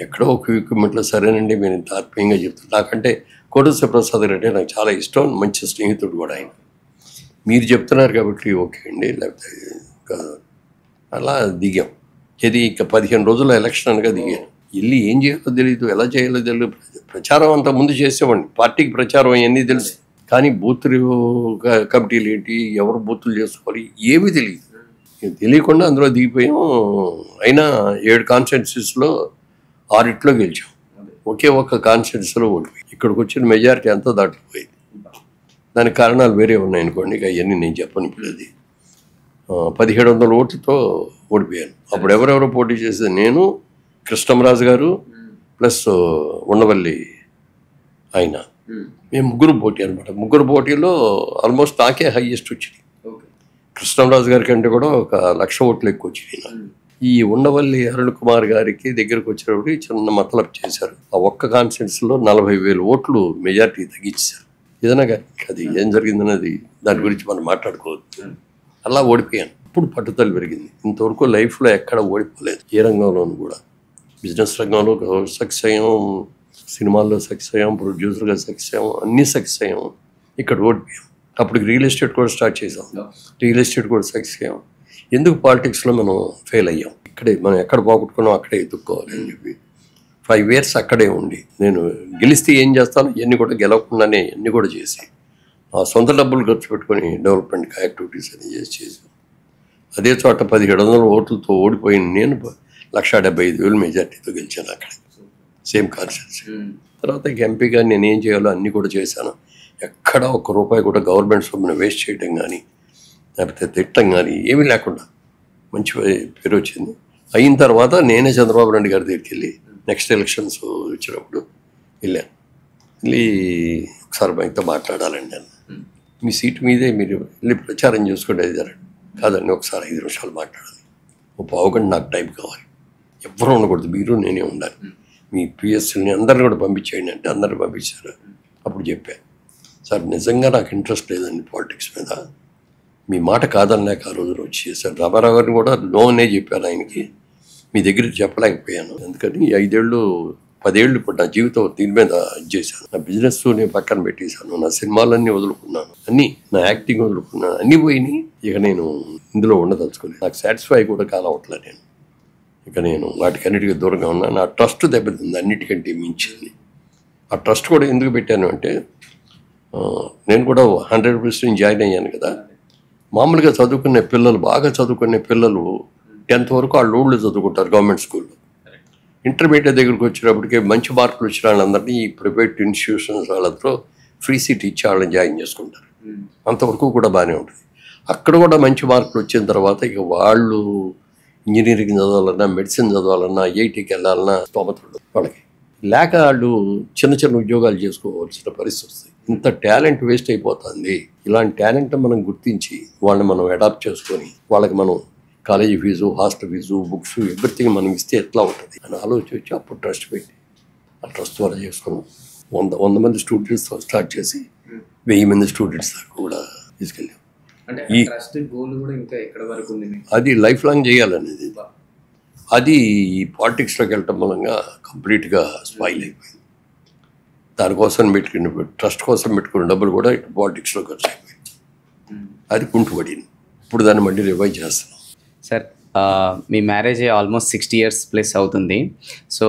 ఎక్కడో ఒక ఎక్విప్మెంట్లో సరేనండి మీరు ఇంత ఆత్మీయంగా చెప్తారు. నాకంటే కోడెల శివప్రసాద్ గారు అంటే నాకు చాలా ఇష్టం, మంచి స్నేహితుడు కూడా ఆయన. మీరు చెప్తున్నారు కాబట్టి ఓకే అండి, లేకపోతే అలా దిగాం. ఇది ఇక 15 రోజుల ఎలక్షన్ అనగా దిగాను. వెళ్ళి ఏం చేయాలో తెలియదు, ఎలా చేయాలో తెలియదు. ప్రచారం అంతా ముందు చేసేవాడిని, పార్టీకి ప్రచారం అవన్నీ తెలుసు, కానీ బూతులు కమిటీలు ఏంటి, ఎవరు బూతులు చేసుకోవాలి ఏమీ తెలియదు. తెలియకుండా అందులో దిగిపోయాం. అయినా 7 కాన్స్టిట్యున్సీస్లో 6 గెలిచాం, ఒకే ఒక్క కాన్స్టిట్యున్సీలో ఓడిపోయి ఇక్కడికి వచ్చిన మెజారిటీ అంతా దాటిపోయింది. దానికి కారణాలు వేరే ఉన్నాయనుకోండి, ఇక అవన్నీ నేను చెప్పను. ఇప్పుడు అది 1700 ఓట్లతో ఓడిపోయాను. అప్పుడు ఎవరెవరో పోటీ చేసేది నేను, కృష్ణంరాజు గారు ప్లస్ ఉండవల్లి ఆయన, మేము ముగ్గురు పోటీ అనమాట. ముగ్గురు పోటీలో ఆల్మోస్ట్ నాకే హైయెస్ట్ వచ్చింది. కృష్ణంరాజు గారి కంటే కూడా 1,00,000 ఓట్లు ఎక్కువ వచ్చినాయి. ఈ ఉండవల్లి అరుణ్ కుమార్ గారికి దగ్గరకు వచ్చేటప్పుడు చిన్న మతలబ్ చేశారు. ఆ ఒక్క కాన్స్టిట్యున్సీలో 40,000 ఓట్లు మెజార్టీ తగ్గించారు. ఏదైనా కానీ అది ఏం జరిగిందన్నది దాని గురించి మనం మాట్లాడుకోవద్దు. అలా ఓడిపోయాను. ఇప్పుడు పట్టుదల పెరిగింది. ఇంతవరకు లైఫ్లో ఎక్కడ ఓడిపోలేదు, ఏ రంగంలోనూ కూడా. బిజినెస్ రంగంలో సక్సెస్ అయ్యాం, సినిమాల్లో సక్సెస్ అయ్యాం, ప్రొడ్యూసర్గా సక్సెస్ అయ్యాం, అన్నీ సక్సెస్ అయ్యాం. ఇక్కడ ఓడిపోయాం. అప్పుడు రియల్ ఎస్టేట్ కూడా స్టార్ట్ చేసాం, రియల్ ఎస్టేట్ కూడా సక్సెస్ అయ్యాం. ఎందుకు పాలిటిక్స్లో మనం ఫెయిల్ అయ్యాం? ఇక్కడే మనం ఎక్కడ పోగొట్టుకున్నాం అక్కడే ఎదుక్కోవాలి అని చెప్పి 5 years అక్కడే ఉండి నేను గెలిస్తే ఏం చేస్తాను ఇవన్నీ కూడా గెలవకుండానే అన్నీ కూడా చేసి ఆ సొంత డబ్బులు ఖర్చు పెట్టుకొని డెవలప్మెంట్ యాక్టివిటీస్ అన్నీ చేసాను. అదే చోట 1700 ఓట్లతో ఓడిపోయిన నేను 1,75,000 మెజార్టీతో గెలిచాను అక్కడ, సేమ్ కాన్స్టిట్యున్సీ. తర్వాత ఎంపీగా నేను ఏం చేయాలో అన్నీ కూడా చేశాను. ఎక్కడ ₹1 కూడా గవర్నమెంట్ సొమ్మును వేస్ట్ చేయడం కానీ లేకపోతే తిట్టం కానీ ఏమీ లేకుండా మంచి పేరు వచ్చింది. అయిన తర్వాత నేనే చంద్రబాబు నాయుడు గారి దగ్గరికి వెళ్ళి నెక్స్ట్ ఎలక్షన్స్ వచ్చినప్పుడు వెళ్ళాను. వెళ్ళి ఒకసారి ఆయనతో మాట్లాడాలండి అన్న, మీ సీటు మీదే మీరు వెళ్ళి ప్రచారం చేసుకుంటే అయ్యారండి. కాదండి ఒకసారి 5 నిమిషాలు మాట్లాడాలి, ఓ 1/2 గంట నాకు టైం కావాలి, ఎవరు ఉండకూడదు, మీరు నేనే ఉండాలి, మీ పిఎస్సీని అందరిని కూడా పంపించేయండి అంటే అందరిని పంపించారు. అప్పుడు చెప్పాను, సార్ నిజంగా నాకు ఇంట్రెస్ట్ లేదండి పాలిటిక్స్ మీద, మీ మాట కాదన్నాక ఆ రోజున వచ్చి సార్ రామారావు గారిని కూడా లోనే చెప్పాను ఆయనకి, మీ దగ్గర చెప్పలేకపోయాను. ఎందుకని 5 ఏళ్ళు 10 ఏళ్ళు ఇప్పుడు నా జీవితం దీని మీద చేశాను. నా బిజినెస్ నేను పక్కన పెట్టేశాను, నా సినిమాలన్నీ వదులుకున్నాను, అన్నీ నా యాక్టింగ్ వదులుకున్నాను, అన్నీ పోయినాయి. ఇక నేను ఇందులో ఉండదలుచుకోలేదు. నాకు సాటిస్ఫై కూడా కాలవట్లే. ఇక నేను వాటికన్నిటికీ దూరంగా ఉన్నా. నా ట్రస్ట్ దెబ్బతింది అన్నిటికంటే మించింది. ఆ ట్రస్ట్ కూడా ఎందుకు పెట్టాను అంటే, నేను కూడా 100% జాయిన్ అయ్యాను కదా. మామూలుగా చదువుకునే పిల్లలు, బాగా చదువుకునే పిల్లలు 10th వరకు వాళ్ళ ఊళ్ళో చదువుకుంటారు గవర్నమెంట్ స్కూల్లో. ఇంటర్మీడియట్ దగ్గరికి వచ్చేటప్పటికి మంచి మార్కులు వచ్చిన వాళ్ళందరినీ ఈ ప్రైవేట్ ఇన్స్టిట్యూషన్స్ వాళ్ళతో ఫ్రీ సీట్ ఇచ్చి వాళ్ళని జాయిన్ చేసుకుంటారు. అంతవరకు కూడా బాగానే ఉంటుంది. అక్కడ కూడా మంచి మార్కులు వచ్చిన తర్వాత ఇక వాళ్ళు ఇంజనీరింగ్ చదవాలన్నా, మెడిసిన్ చదవాలన్నా, ఐఐటీకి వెళ్ళాలన్నా స్తోమత ఉండదు వాళ్ళకి. లేక వాళ్ళు చిన్న చిన్న ఉద్యోగాలు చేసుకోవాల్సిన పరిస్థితి వస్తుంది. ఇంత టాలెంట్ వేస్ట్ అయిపోతుంది. ఇలాంటి టాలెంట్ మనం గుర్తించి వాళ్ళని మనం అడాప్ట్ చేసుకొని వాళ్ళకి మనం college fees, hostel fees, books, everything మనం ఇస్తే ఎట్లా ఉంటుంది అని ఆలోచించి అప్పుడు ట్రస్ట్ పెట్టి ఆ ట్రస్ట్ ద్వారా చేసుకున్నాం. 100 మంది స్టూడెంట్స్తో స్టార్ట్ చేసి 1000 మంది స్టూడెంట్స్ దాకా కూడా తీసుకెళ్ళాం. ఈ ట్రస్ట్ గోల్ కూడా ఇంకా ఎక్కడ వరకు ఉంది? అది లైఫ్ లాంగ్ చేయాలనేది. అది ఈ పాలిటిక్స్లోకి వెళ్ళటం మూలంగా కంప్లీట్గా స్పాయిల్ అయిపోయింది. దానికోసం పెట్టుకుని ట్రస్ట్ కోసం పెట్టుకున్న డబ్బులు కూడా ఇటు పాలిటిక్స్లో ఖర్చు అయిపోయింది. అది కుంటుపడింది. ఇప్పుడు దాన్ని మళ్ళీ రివైవ్ చేస్తున్నాం. సార్, మీ మ్యారేజ్ ఆల్మోస్ట్ 60 years ప్లస్ అవుతుంది. సో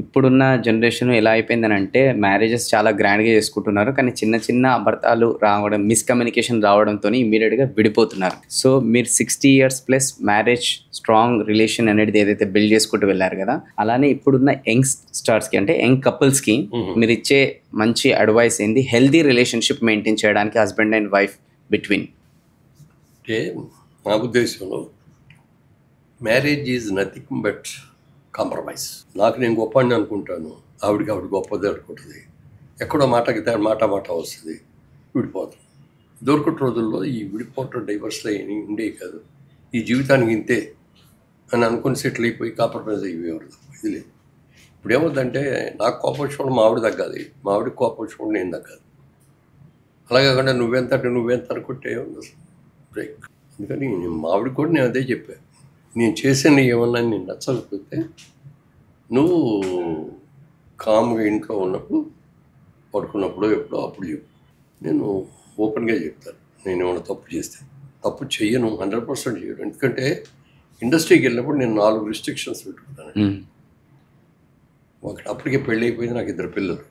ఇప్పుడున్న జనరేషన్ ఎలా అయిపోయిందని అంటే, మ్యారేజెస్ చాలా గ్రాండ్గా చేసుకుంటున్నారు, కానీ చిన్న చిన్న అబద్ధాలు రావడం, మిస్కమ్యూనికేషన్ రావడంతో ఇమీడియట్గా విడిపోతున్నారు. సో మీరు 60 years plus marriage strong relation అనేది ఏదైతే బిల్డ్ చేసుకుంటూ వెళ్ళారు కదా, అలానే ఇప్పుడున్న యంగ్ స్టార్స్కి అంటే యంగ్ కపుల్స్కి మీరు ఇచ్చే మంచి అడ్వైస్ ఏంది హెల్దీ రిలేషన్షిప్ మెయింటైన్ చేయడానికి హస్బెండ్ అండ్ వైఫ్ బిట్వీన్? అంటే నా ఉద్దేశంలో marriage is nothing but compromise. నాకు నేను గొప్పని అనుకుంటాను, ఆవిడ గొప్పది అనుకుంటుంది. ఎక్కడో మాట వస్తుంది, విడిపోతాం. దొరకటి రోజుల్లో ఈ విడిపోవటం, డైవర్స్లో ఉండేవి కాదు. ఈ జీవితానికి ఇంతే అని అనుకుని సెటిల్ అయిపోయి కాంప్రమైజ్ అయిపోయేవారు. ఇది లేదు. ఇప్పుడు ఏమవుతుందంటే, నాకు కోపం వచ్చినప్పుడు మా ఆవిడ తగ్గాలి, మా ఆవిడకి కోపం వచ్చినప్పుడు నేను తగ్గాలి. అలా కాకుండా నువ్వెంత అనుకుంటే ఏముంది అసలు బ్రేక్. అందుకని మా ఆవిడకి కూడా నేను అదే చెప్పాను, నేను చేసిన ఏమన్నా నేను నచ్చకపోతే నువ్వు కామ్గా ఇంట్లో ఉన్నప్పుడు, పడుకున్నప్పుడు, ఎప్పుడో అప్పుడు చెప్పు. నేను ఓపెన్గా చెప్తాను. నేను ఏమైనా తప్పు చేస్తే. తప్పు చెయ్యను, 100% చేయను. ఎందుకంటే ఇండస్ట్రీకి వెళ్ళినప్పుడు నేను 4 రిస్ట్రిక్షన్స్ పెట్టుకున్నాను. ఒకటి అప్పటికే పెళ్ళి అయిపోయింది, నాకు 2 పిల్లలు.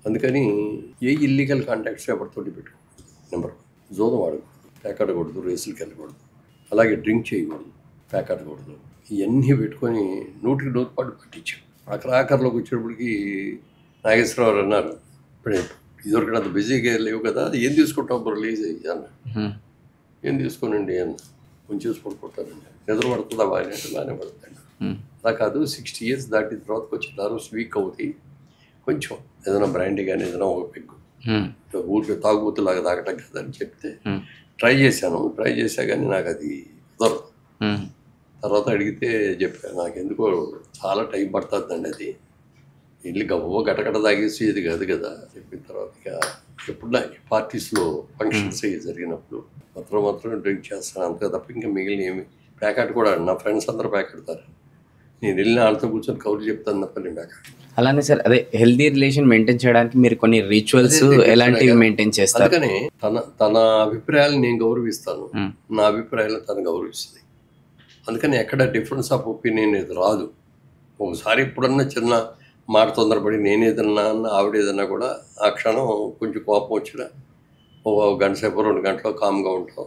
అందుకని ఏ ఇల్లీగల్ కాంటాక్ట్స్ ఎవరితోటి పెట్టుకోకూడదు. నెంబర్ 1, జోదం ఆడకూడదు, పేకాడకూడదు, రేసులకు వెళ్ళకూడదు, అలాగే డ్రింక్ చేయకూడదు, పేకాడకూడదు. ఇవన్నీ పెట్టుకొని 100% పట్టించాం. ఆఖరిలోకి వచ్చేటప్పటికి నాగేశ్వరరావు అన్నారు, ఇప్పుడు ఇదివరకు అంత బిజీగా లేవు కదా, అది ఏం తీసుకుంటావు రిలీజ్ అయ్యి అన్న. ఏం తీసుకోనండి అన్న, కొంచెం చూసుకుంటానండి. నిద్ర పడుతుందా బాగానే పడుతుంది. అలా కాదు, 60 years దాటిన తర్వాత కొంచెం నర్వ్స్ వీక్ అవుతాయి, కొంచెం ఏదైనా బ్రాండీ కానీ ఏదైనా ఒక పెగ్గు, ఊరికి తాగుబోతులాగా తాగటం కదని చెప్తే ట్రై చేశా కానీ నాకు అది కుదరదు. తర్వాత అడిగితే చెప్పాను, నాకు ఎందుకో చాలా టైం పడుతుందండి, అది ఇల్లు గవ్వ గటగట తాగేసి ఇది కాదు కదా చెప్పిన తర్వాత ఇక ఎప్పుడన్నా పార్టీస్లో ఫంక్షన్స్ జరిగినప్పుడు మాత్రం డ్రింక్ చేస్తాను, అంతే తప్ప ఇంకా మిగిలిన ఏమి ప్యాకెట్ కూడా. నా ఫ్రెండ్స్ అందరూ ప్యాకెడతారు, నేను వెళ్ళిన వాళ్ళతో కూర్చొని కౌలు చెప్తాను తప్ప నేను ప్యాకెట్. అలానే సార్, అదే హెల్దీ రిలేషన్ మెయింటైన్ చేయడానికి మీరు కొన్ని రిచువల్స్ ఎలాంటివి మెయింటైన్ చేస్తారు? అందుకని తన అభిప్రాయాలను నేను గౌరవిస్తాను, నా అభిప్రాయాలను తను గౌరవిస్తుంది. అందుకని ఎక్కడ డిఫరెన్స్ ఆఫ్ ఒపీనియన్ ఇది రాదు. ఒకసారి ఎప్పుడన్నా చిన్న మాట తొందరపడి నేను ఏదన్నా ఆవిడ ఏదన్నా కూడా ఆ క్షణం కొంచెం కోపం వచ్చినా ఓ గంట సేపు 2 గంటలు కామ్గా ఉంటాం,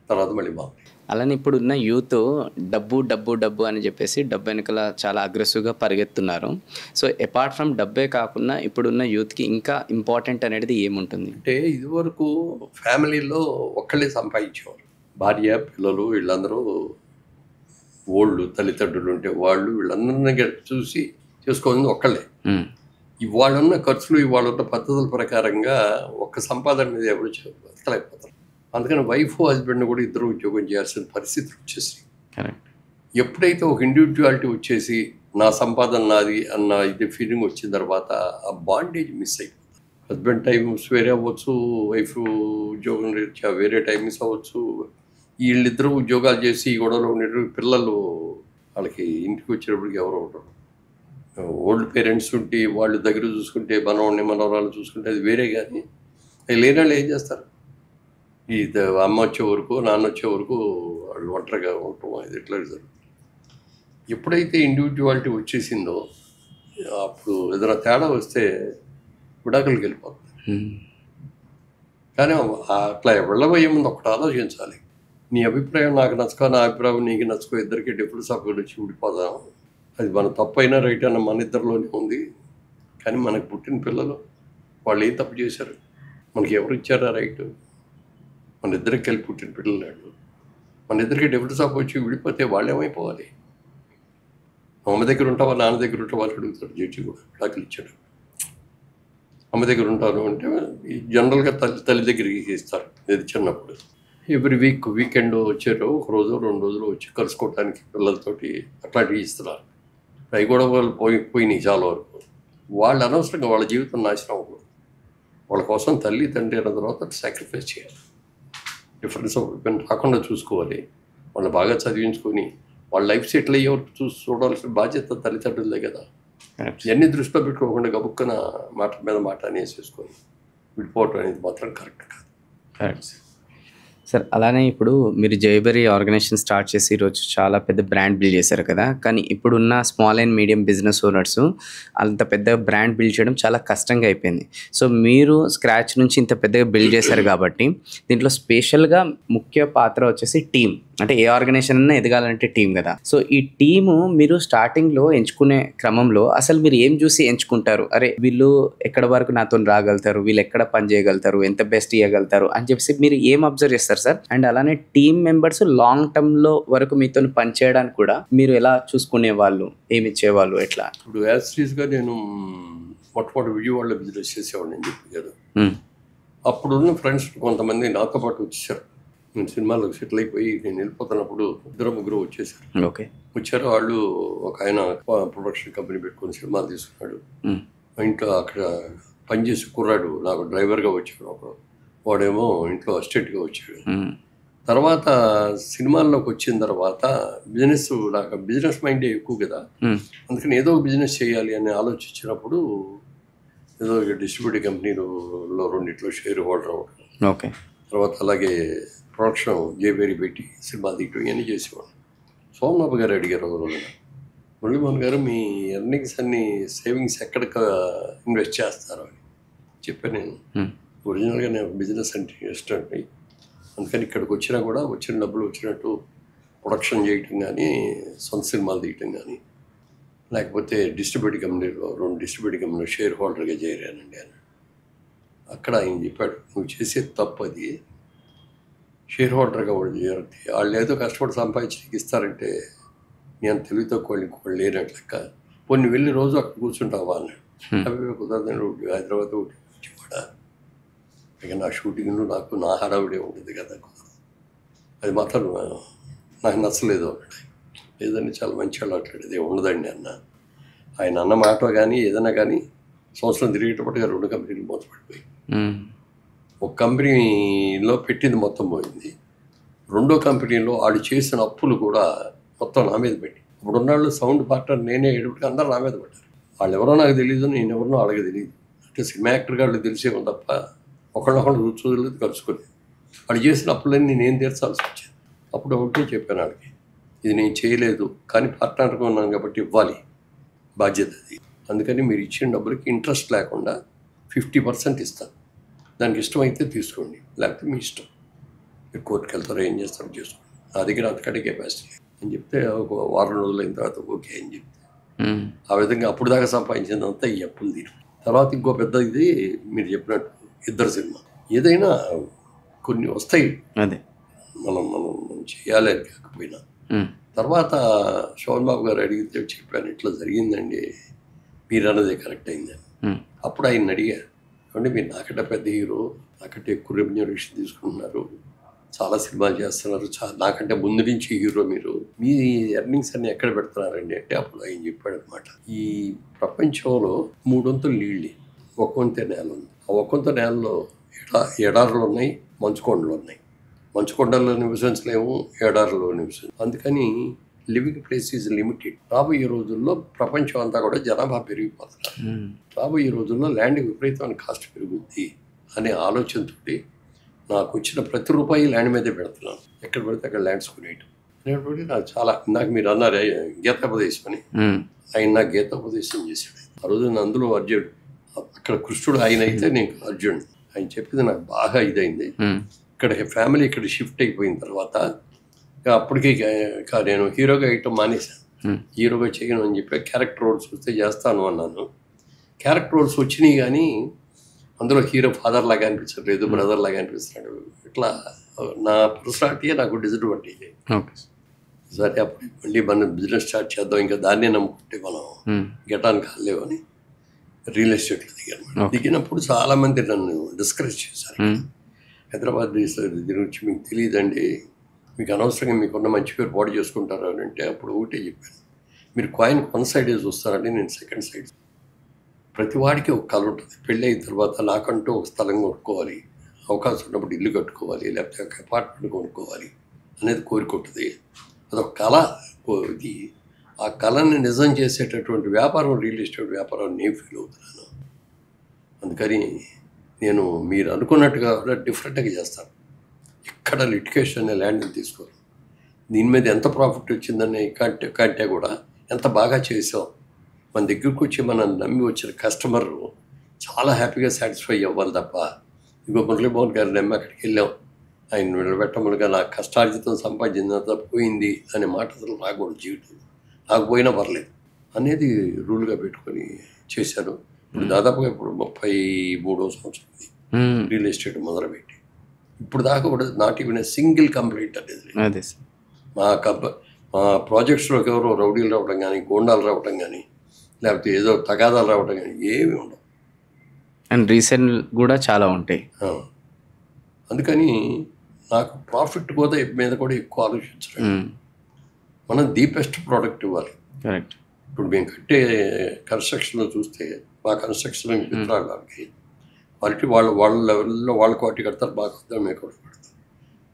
తర్వాత మళ్ళీ బాగుంటుంది. అలానే ఇప్పుడున్న యూత్ డబ్బు అని చెప్పేసి డబ్బు వెనకాల చాలా అగ్రెసివ్గా పరిగెత్తున్నారు. సో అపార్ట్ ఫ్రమ్ డబ్బే కాకుండా ఇప్పుడున్న యూత్కి ఇంకా ఇంపార్టెంట్ అనేది ఏముంటుంది అంటే, ఇదివరకు ఫ్యామిలీలో ఒక్కళ్ళే సంపాదించేవారు, భార్య పిల్లలు వీళ్ళందరూ ఓళ్ళు తల్లిదండ్రులు ఉంటే వాళ్ళు వీళ్ళందరినీ చూసి చేసుకోవాలని ఒక్కళ్ళే. ఇవాళున్న ఖర్చులు, ఇవాళున్న పద్ధతుల ప్రకారంగా ఒక్క సంపాదన మీద ఎవరు బతకలేకపోతారు. అందుకని వైఫ్ హస్బెండ్ కూడా ఇద్దరు ఉద్యోగం చేయాల్సిన పరిస్థితులు వచ్చేసి, ఎప్పుడైతే ఒక ఇండివిజువాలిటీ వచ్చేసి నా సంపాదన నాది అన్న ఇది ఫీలింగ్ వచ్చిన తర్వాత ఆ బాండేజ్ మిస్ అయిపోతుంది. హస్బెండ్ టైమ్స్ వేరే అవ్వచ్చు, వైఫ్ ఉద్యోగం రీత్యా వేరే టైం మిస్ అవ్వచ్చు. వీళ్ళిద్దరూ ఉద్యోగాలు చేసి గొడవలో ఉండేటప్పుడు పిల్లలు వాళ్ళకి ఇంటికి వచ్చేటప్పటికి ఎవరో ఉండరు. ఓల్డ్ పేరెంట్స్ ఉంటే వాళ్ళు దగ్గర చూసుకుంటే మనవాడిని మనవరాలు చూసుకుంటే అది వేరే, కానీ అది లేని వాళ్ళు ఏం చేస్తారు? ఈ అమ్మ వచ్చే వరకు నాన్న వచ్చే వరకు వాళ్ళు ఒంటరిగా ఉండటం ఇది ఎట్లా జరుగుతుంది? ఎప్పుడైతే ఇండివిజువాలిటీ వచ్చేసిందో అప్పుడు ఏదైనా తేడా వస్తే విడాకులకి వెళ్ళిపోతుంది. కానీ అట్లా వెళ్ళబోయే ముందు ఒకటి ఆలోచించాలి. నీ అభిప్రాయం నాకు నచ్చుకో, నా అభిప్రాయం నీకు నచ్చుకో, ఇద్దరికి డిఫరెన్స్ ఆఫ్ వచ్చి విడిపోదాం. అది మన తప్పు అయినా రైట్ అన్న మన ఇద్దరిలోనే ఉంది. కానీ మనకు పుట్టిన పిల్లలు వాళ్ళు ఏం తప్పు చేశారు? మనకి ఎవరు ఇచ్చారా రైట్? మన ఇద్దరికి కలిపి పుట్టిన పిల్లలు మన ఇద్దరికి డిఫరెన్స్ ఆఫ్ వచ్చి విడిపోతే వాళ్ళు ఏమైపోవాలి? అమ్మ దగ్గర ఉంటావా నాన్న దగ్గర ఉంటావా అని అడుగుతాడు జడ్జి కూడా. విడాకులు ఇచ్చాడు. అమ్మ దగ్గర ఉంటాను అంటే జనరల్గా తల్లి దగ్గరికి ఇస్తారు. ఇది చిన్నప్పుడు ఎవ్రీ వీకెండ్ వచ్చారు, ఒక రోజు 2 రోజులు వచ్చి కలుసుకోవడానికి పిల్లలతోటి అట్లాంటివి ఇస్తున్నారు. అవి కూడా వాళ్ళు పోయినాయి చాలా వరకు. వాళ్ళు అనవసరంగా వాళ్ళ జీవితం నాశనం అవ్వకూడదు. వాళ్ళ కోసం తల్లి తండ్రి అయిన తర్వాత సాక్రిఫైస్ చేయాలి. డిఫరెన్స్ రాకుండా చూసుకోవాలి. వాళ్ళు బాగా చదివించుకొని వాళ్ళ లైఫ్ సెటిల్ అయ్యే వరకు చూడాల్సిన బాధ్యత తల్లిదండ్రులదే కదా. ఇవన్నీ దృష్టిలో పెట్టుకోకుండా గబుక్కన మాట మీద మాట అనేసేసుకొని విడిపోవటం అనేది మాత్రం కరెక్ట్ కాదు. Correct sir. అలానే ఇప్పుడు మీరు జయబెర్రీ ఆర్గనైజేషన్ స్టార్ట్ చేసి ఈరోజు చాలా పెద్ద బ్రాండ్ బిల్డ్ చేశారు కదా. కానీ ఇప్పుడున్న small and medium business owners అంత పెద్ద బ్రాండ్ బిల్డ్ చేయడం చాలా కష్టంగా అయిపోయింది. సో మీరు స్క్రాచ్ నుంచి ఇంత పెద్దగా బిల్డ్ చేశారు కాబట్టి దీంట్లో స్పెషల్గా ముఖ్య పాత్ర వచ్చేసి టీమ్. అంటే ఏ ఆర్గనైజేషన్ అన్నా ఎదగాలంటే టీం కదా. సో ఈ టీము మీరు స్టార్టింగ్లో ఎంచుకునే క్రమంలో అసలు మీరు ఏం చూసి ఎంచుకుంటారు? అరే వీళ్ళు ఎక్కడ వరకు నాతో రాగలుగుతారు, వీళ్ళు ఎక్కడ పని చేయగలుగుతారు, ఎంత బెస్ట్ ఇవ్వగలుగుతారు అని చెప్పేసి మీరు ఏం అబ్జర్వ్ చేస్తారు సార్? అండ్ అలానే టీమ్ మెంబర్స్ లాంగ్ టర్మ్లో వరకు మీతో పని చేయడానికి కూడా మీరు ఎలా చూసుకునే వాళ్ళు, ఏమి ఇచ్చేవాళ్ళు, ఎట్లా? ఇప్పుడు యాజ్ సీరియస్గా నేను మొట్టమొదటి విజయవాడలో బిజినెస్ చేసేవాడిని అని చెప్పి కదా. అప్పుడున్న ఫ్రెండ్స్ కొంతమంది నాతో పాటు వచ్చేసారు. నేను సినిమాలో సెటిల్ అయిపోయి నేను వెళ్ళిపోతున్నప్పుడు 2-3 వచ్చేసారు. ఓకే, వచ్చారు. వాళ్ళు ఒక ఆయన ప్రొడక్షన్ కంపెనీ పెట్టుకొని సినిమాలు తీసుకున్నాడు. ఇంట్లో అక్కడ పనిచేసి కుర్రాడు నాకు డ్రైవర్గా వచ్చాడు. ఒకడు వాడేమో ఇంట్లో అసిస్టెంట్గా వచ్చాడు. తర్వాత సినిమాల్లోకి వచ్చిన తర్వాత నాకు బిజినెస్ మైండే ఎక్కువ కదా. అందుకని ఏదో బిజినెస్ చేయాలి అని ఆలోచించినప్పుడు ఏదో డిస్ట్రిబ్యూటర్ కంపెనీలో 2 షేర్ హోల్డర్ అవ్వడం. ఓకే. తర్వాత అలాగే ప్రొడక్షన్ జయబెర్రీ పెట్టి సినిమా తీయటం ఇవన్నీ చేసేవాడు. సోమనాథ్ గారు అడిగారు ఒక రోజున, మురళీమోహన్ గారు మీ ఎర్నింగ్స్ అన్ని సేవింగ్స్ ఎక్కడికి ఇన్వెస్ట్ చేస్తారు అని చెప్పాను. నేను ఒరిజినల్గా నేను బిజినెస్ అంటే ఇష్టం అండి. అందుకని ఇక్కడికి వచ్చినా కూడా వచ్చిన డబ్బులు వచ్చినట్టు ప్రొడక్షన్ చేయటం కానీ, సొంత సినిమాలు తీయటం కానీ, లేకపోతే డిస్ట్రిబ్యూటర్ కంపెనీలో 2 డిస్ట్రిబ్యూటర్ కంపెనీలో షేర్ హోల్డర్గా చేరానండి అని. అక్కడ ఆయన చెప్పాడు, నువ్వు చేసేది తప్పు. అది షేర్ హోల్డర్గా వాళ్ళు ఏదో కష్టపడి సంపాదించి ఇస్తారంటే నేను తెలివితో వాళ్ళు లేనట్టు లెక్క. కొన్ని వెళ్ళి రోజు అక్కడ కూర్చుంటావా అన్నాడు. అవి కుదరదు, హైదరాబాద్ కూడా ఇక నా షూటింగ్లో నా హడావిడే ఉంటుంది కదా, కుదరదు. అది మాత్రం నాకు నచ్చలేదు అన్నాడు. లేదండి చాలా మంచి వాళ్ళు అట్లాడేది ఉండదండి అన్న. ఆయన అన్న మాట కానీ ఏదైనా కానీ సంవత్సరం తిరిగేటప్పటిగా 2 కంపెనీలు మూతపడిపోయి, ఒక కంపెనీలో పెట్టింది మొత్తం పోయింది. 2వ కంపెనీలో వాళ్ళు చేసిన అప్పులు కూడా మొత్తం నా మీద పెట్టి, ఇప్పుడు ఉన్నాళ్ళు సౌండ్ పార్ట్నర్ నేనే ఏడుపుకి అందరూ నా మీద పడ్డారు. వాళ్ళు ఎవరో నాకు తెలియదు, నేను ఎవరినో వాళ్ళకి తెలియదు. అంటే సినిమా యాక్టర్ గాళ్ళు తెలిసేమో తప్ప ఒకళ్ళొకళ్ళు చూడలేదు, కలుసుకోలేదు. వాళ్ళు చేసిన అప్పులన్నీ నేను తీర్చాల్సి వచ్చింది. అప్పుడు ఒకటే చెప్పాను వాళ్ళకి, ఇది నేను చేయలేదు కానీ పార్ట్నర్గా ఉన్నాను కాబట్టి ఇవ్వాలి, బాధ్యత అది. అందుకని మీరు ఇచ్చిన డబ్బులకి ఇంట్రెస్ట్ లేకుండా 50% ఇస్తాను. దానికి ఇష్టమైతే తీసుకోండి, లేకపోతే మీ ఇష్టం. మీరు కోర్టుకు వెళ్తారో ఏం చేస్తారో చేసుకోండి, నా దగ్గర అంతకంటే కెపాసిటీ అని చెప్తే ఒక వారం రోజులు అయిన తర్వాత ఓకే అని చెప్తే ఆ విధంగా అప్పుడు దాకా సంపాదించిందంతా ఈ అప్పులు తీరు. తర్వాత ఇంకో పెద్ద ఇది మీరు చెప్పినట్టు 2 సినిమా. ఏదైనా కొన్ని వస్తాయి, అదే మనం చేయాలి అని కాకపోయినా. తర్వాత శోభన్ బాబు గారు అడిగితే చెప్పాను, ఇట్లా జరిగిందండి, మీరు అన్నదే కరెక్ట్ అయిందని. అప్పుడు ఆయన అడిగారు, అంటే మీరు నాకంటే పెద్ద హీరో, నాకంటే ఎక్కువ రెమ్యూనరేషన్ తీసుకుంటున్నారు, చాలా సినిమాలు చేస్తున్నారు, నాకంటే ముందు నుంచి హీరో, మీరు మీ ఎర్నింగ్స్ అన్ని ఎక్కడ పెడుతున్నారండి అంటే అప్పుడు ఆయన చెప్పాడు అనమాట, ఈ ప్రపంచంలో 3 వంతులు నీళ్ళు, 1 వంతు నేల ఉంది. ఆ 1 వంతు నేలలో ఎడారులు ఉన్నాయి, మంచుకొండలు ఉన్నాయి. మంచుకొండల్లో నివసించలేము, ఎడారులో నివసించలేము. అందుకని లివింగ్ ప్లేస్ ఈజ్ లిమిటెడ్. రాబోయే రోజుల్లో ప్రపంచం అంతా కూడా జనాభా పెరిగిపోతున్నారు. రాబోయే రోజుల్లో ల్యాండ్ విపరీతమైన కాస్ట్ పెరుగుద్ది అనే ఆలోచనతోటి నాకు వచ్చిన ప్రతి రూపాయి ల్యాండ్ మీదే పెడుతున్నాను. ఎక్కడ పడితే అక్కడ ల్యాండ్స్ కొనేయటం అనేటువంటి నాకు చాలా, నాకు మీరు అన్నారు గీతోపదేశం అని, ఆయన నాకు గీతోపదేశం చేశాడు. ఆ రోజు అందులో అర్జునుడు, అక్కడ కృష్ణుడు ఆయన అయితే నేను అర్జునుడు. ఆయన చెప్పింది నాకు బాగా ఇదైంది. ఇక్కడ ఫ్యామిలీ ఇక్కడ షిఫ్ట్ అయిపోయిన తర్వాత అప్పటికి నేను హీరోగా వేయటం మానేశాను. హీరోగా చేయను అని చెప్పి క్యారెక్టర్ రోల్స్ వస్తే చేస్తాను అన్నాను. క్యారెక్టర్ రోల్స్ వచ్చినాయి కానీ అందులో హీరో ఫాదర్ లాగా అనిపించట్లేదు, బ్రదర్ లాగా అనిపిస్తున్నాడు. ఇట్లా నా పర్సనాలిటీయే నాకు డిసడ్వాంటేజ్. సరే అప్పుడు మళ్ళీ మనం బిజినెస్ స్టార్ట్ చేద్దాం, ఇంకా దాన్నే నమ్ముకుంటే మనం గెటానికి కాలేవు అని రియల్ ఎస్టేట్లో దిగాను. దిగినప్పుడు చాలామంది నన్ను డిస్కరేజ్ చేశారు. హైదరాబాద్ దీని గురించి మీకు తెలియదండి, మీకు అనవసరంగా మీకున్న మంచి పేరు పాడు చేసుకుంటారు అని అంటే అప్పుడు ఒకటే చెప్పాను, మీరు కాయిన్ వన్ సైడే చూస్తారంటే నేను సెకండ్ సైడ్. ప్రతి వాడికి ఒక కళ ఉంటుంది. పెళ్ళి అయిన తర్వాత నాకంటూ ఒక స్థలం కొనుక్కోవాలి, అవకాశం ఉన్నప్పుడు ఇల్లు కట్టుకోవాలి, లేకపోతే ఒక అపార్ట్మెంట్ కొనుక్కోవాలి అనేది కోరిక ఉంటుంది. అదొక కళ. ఇది ఆ కళని నిజం చేసేటటువంటి వ్యాపారం రియల్ ఎస్టేట్ వ్యాపారం నేను ఫీల్ అవుతున్నాను. అందుకని నేను మీరు అనుకున్నట్టుగా డిఫరెంట్గా చేస్తాను. ఎక్కడ లిటికేషన్ అనే ల్యాండ్ని తీసుకోరు. దీని మీద ఎంత ప్రాఫిట్ వచ్చిందని కంటే కూడా ఎంత బాగా చేసాం, మన దగ్గరకు వచ్చి మనం నమ్మి వచ్చిన కస్టమర్ చాలా హ్యాపీగా సాటిస్ఫై అవ్వాలి తప్ప, ఇంకో మురళీమోహన్ గారు నమ్మి అక్కడికి వెళ్ళాం, ఆయన నిలబెట్టములుగా నా కష్టార్జితం సంపాదించినంత పోయింది అనే మాట అసలు రాకూడదు జీవితంలో. నాకు పోయినా పర్లేదు అనేది రూల్గా పెట్టుకొని చేశాను. ఇప్పుడు దాదాపుగా ఇప్పుడు 33వ సంవత్సరం రియల్ ఎస్టేట్ మొదలుపెట్టి ఇప్పుడు దాకా కూడా నాట్ ఈవెన్ సింగిల్ కంప్లైంట్ అనేది. మా ప్రాజెక్ట్స్లోకి ఎవరో రౌడీలు రావడం కానీ, గోండాలు రావడం కానీ, లేకపోతే ఏదో తగాదాలు రావడం కానీ ఏమీ ఉండవు. అండ్ రీసెంట్ కూడా చాలా ఉంటాయి. అందుకని నాకు ప్రాఫిట్ కూడా మీద కూడా ఎక్కువ ఆలోచించడం. మనం ది బెస్ట్ ప్రోడక్ట్ ఇవ్వాలి. కరెక్ట్. ఇప్పుడు మేము కట్టే కన్స్ట్రక్షన్లో చూస్తే మా కన్స్ట్రక్షన్ మిత్రాలకి క్వాలిటీ వాళ్ళ లెవెల్లో వాళ్ళ క్వాలిటీ కడతారు, బాగా కడతారు, మేము కూడా కడతాం.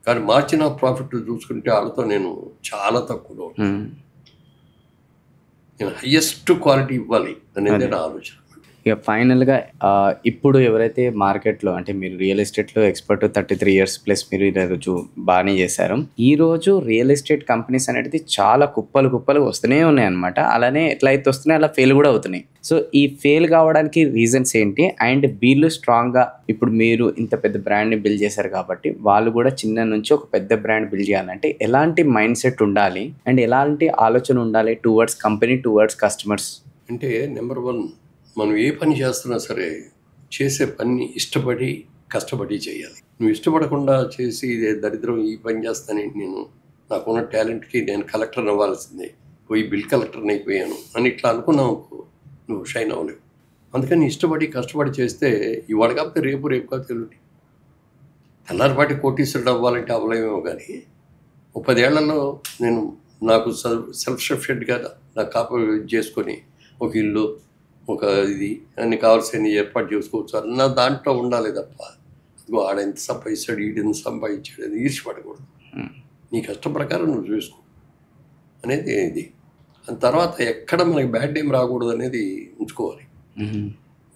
కానీ మార్చిన ప్రాఫిట్ చూసుకుంటే వాళ్ళతో నేను చాలా తక్కువలో నేను హయ్యెస్ట్ క్వాలిటీ ఇవ్వాలి అనేది నా ఆలోచన. ఇక ఫైనల్గా ఇప్పుడు ఎవరైతే మార్కెట్లో, అంటే మీరు రియల్ ఎస్టేట్లో ఎక్స్పర్ట్ 33 years ప్లస్ మీరు ఈరోజు బాగానే చేశారు. ఈరోజు రియల్ ఎస్టేట్ కంపెనీస్ అనేది చాలా కుప్పలు వస్తూనే ఉన్నాయి అనమాట. అలానే ఎట్లయితే వస్తున్నాయి అలా ఫెయిల్ కూడా అవుతున్నాయి. సో ఈ ఫెయిల్ కావడానికి రీజన్స్ ఏంటి? అండ్ వీళ్ళు స్ట్రాంగ్గా ఇప్పుడు మీరు ఇంత పెద్ద బ్రాండ్ని బిల్డ్ చేశారు కాబట్టి వాళ్ళు కూడా చిన్న నుంచి ఒక పెద్ద బ్రాండ్ బిల్డ్ చేయాలంటే ఎలాంటి మైండ్ సెట్ ఉండాలి అండ్ ఎలాంటి ఆలోచన ఉండాలి టువర్డ్స్ కంపెనీ, టువర్డ్స్ కస్టమర్స్? అంటే నెంబర్ 1, మనం ఏ పని చేస్తున్నా సరే చేసే పని ఇష్టపడి కష్టపడి చేయాలి. నువ్వు ఇష్టపడకుండా చేసి ఇదే దరిద్రం ఈ పని చేస్తానేంటి, నేను నాకున్న టాలెంట్కి నేను కలెక్టర్ అవ్వాల్సిందే, పోయి బిల్ కలెక్టర్ని అయిపోయాను అని ఇట్లా అనుకున్నావు నువ్వు షైన్ అవ్వలేవు. అందుకని ఇష్టపడి కష్టపడి చేస్తే ఇవాళ కాకపోతే రేపు కాకపోతే ఎల్లుండి తెల్లారిపాటి కోటీశ్వరుడు అవ్వాలంటే అవ్వలేమేమో. కానీ 10 ఏళ్లలో నేను నాకు సెల్ఫ్ సఫిషియెంట్గా నాకు కాపు చేసుకొని ఒక ఇల్లు, ఒక ఇది అన్ని కావాల్సిన ఏర్పాటు చేసుకోవచ్చు అన్న దాంట్లో ఉండాలి తప్ప అదిగో ఆడెంత సంపాదించాడు, ఈడెంత సంపాదించాడు అది ఈర్చిపడకూడదు. నీ కష్టం ప్రకారం నువ్వు చూసుకో అనేది ఇది. దాని తర్వాత ఎక్కడ మనకి బ్యాడ్ నేమ్ రాకూడదు అనేది ఉంచుకోవాలి.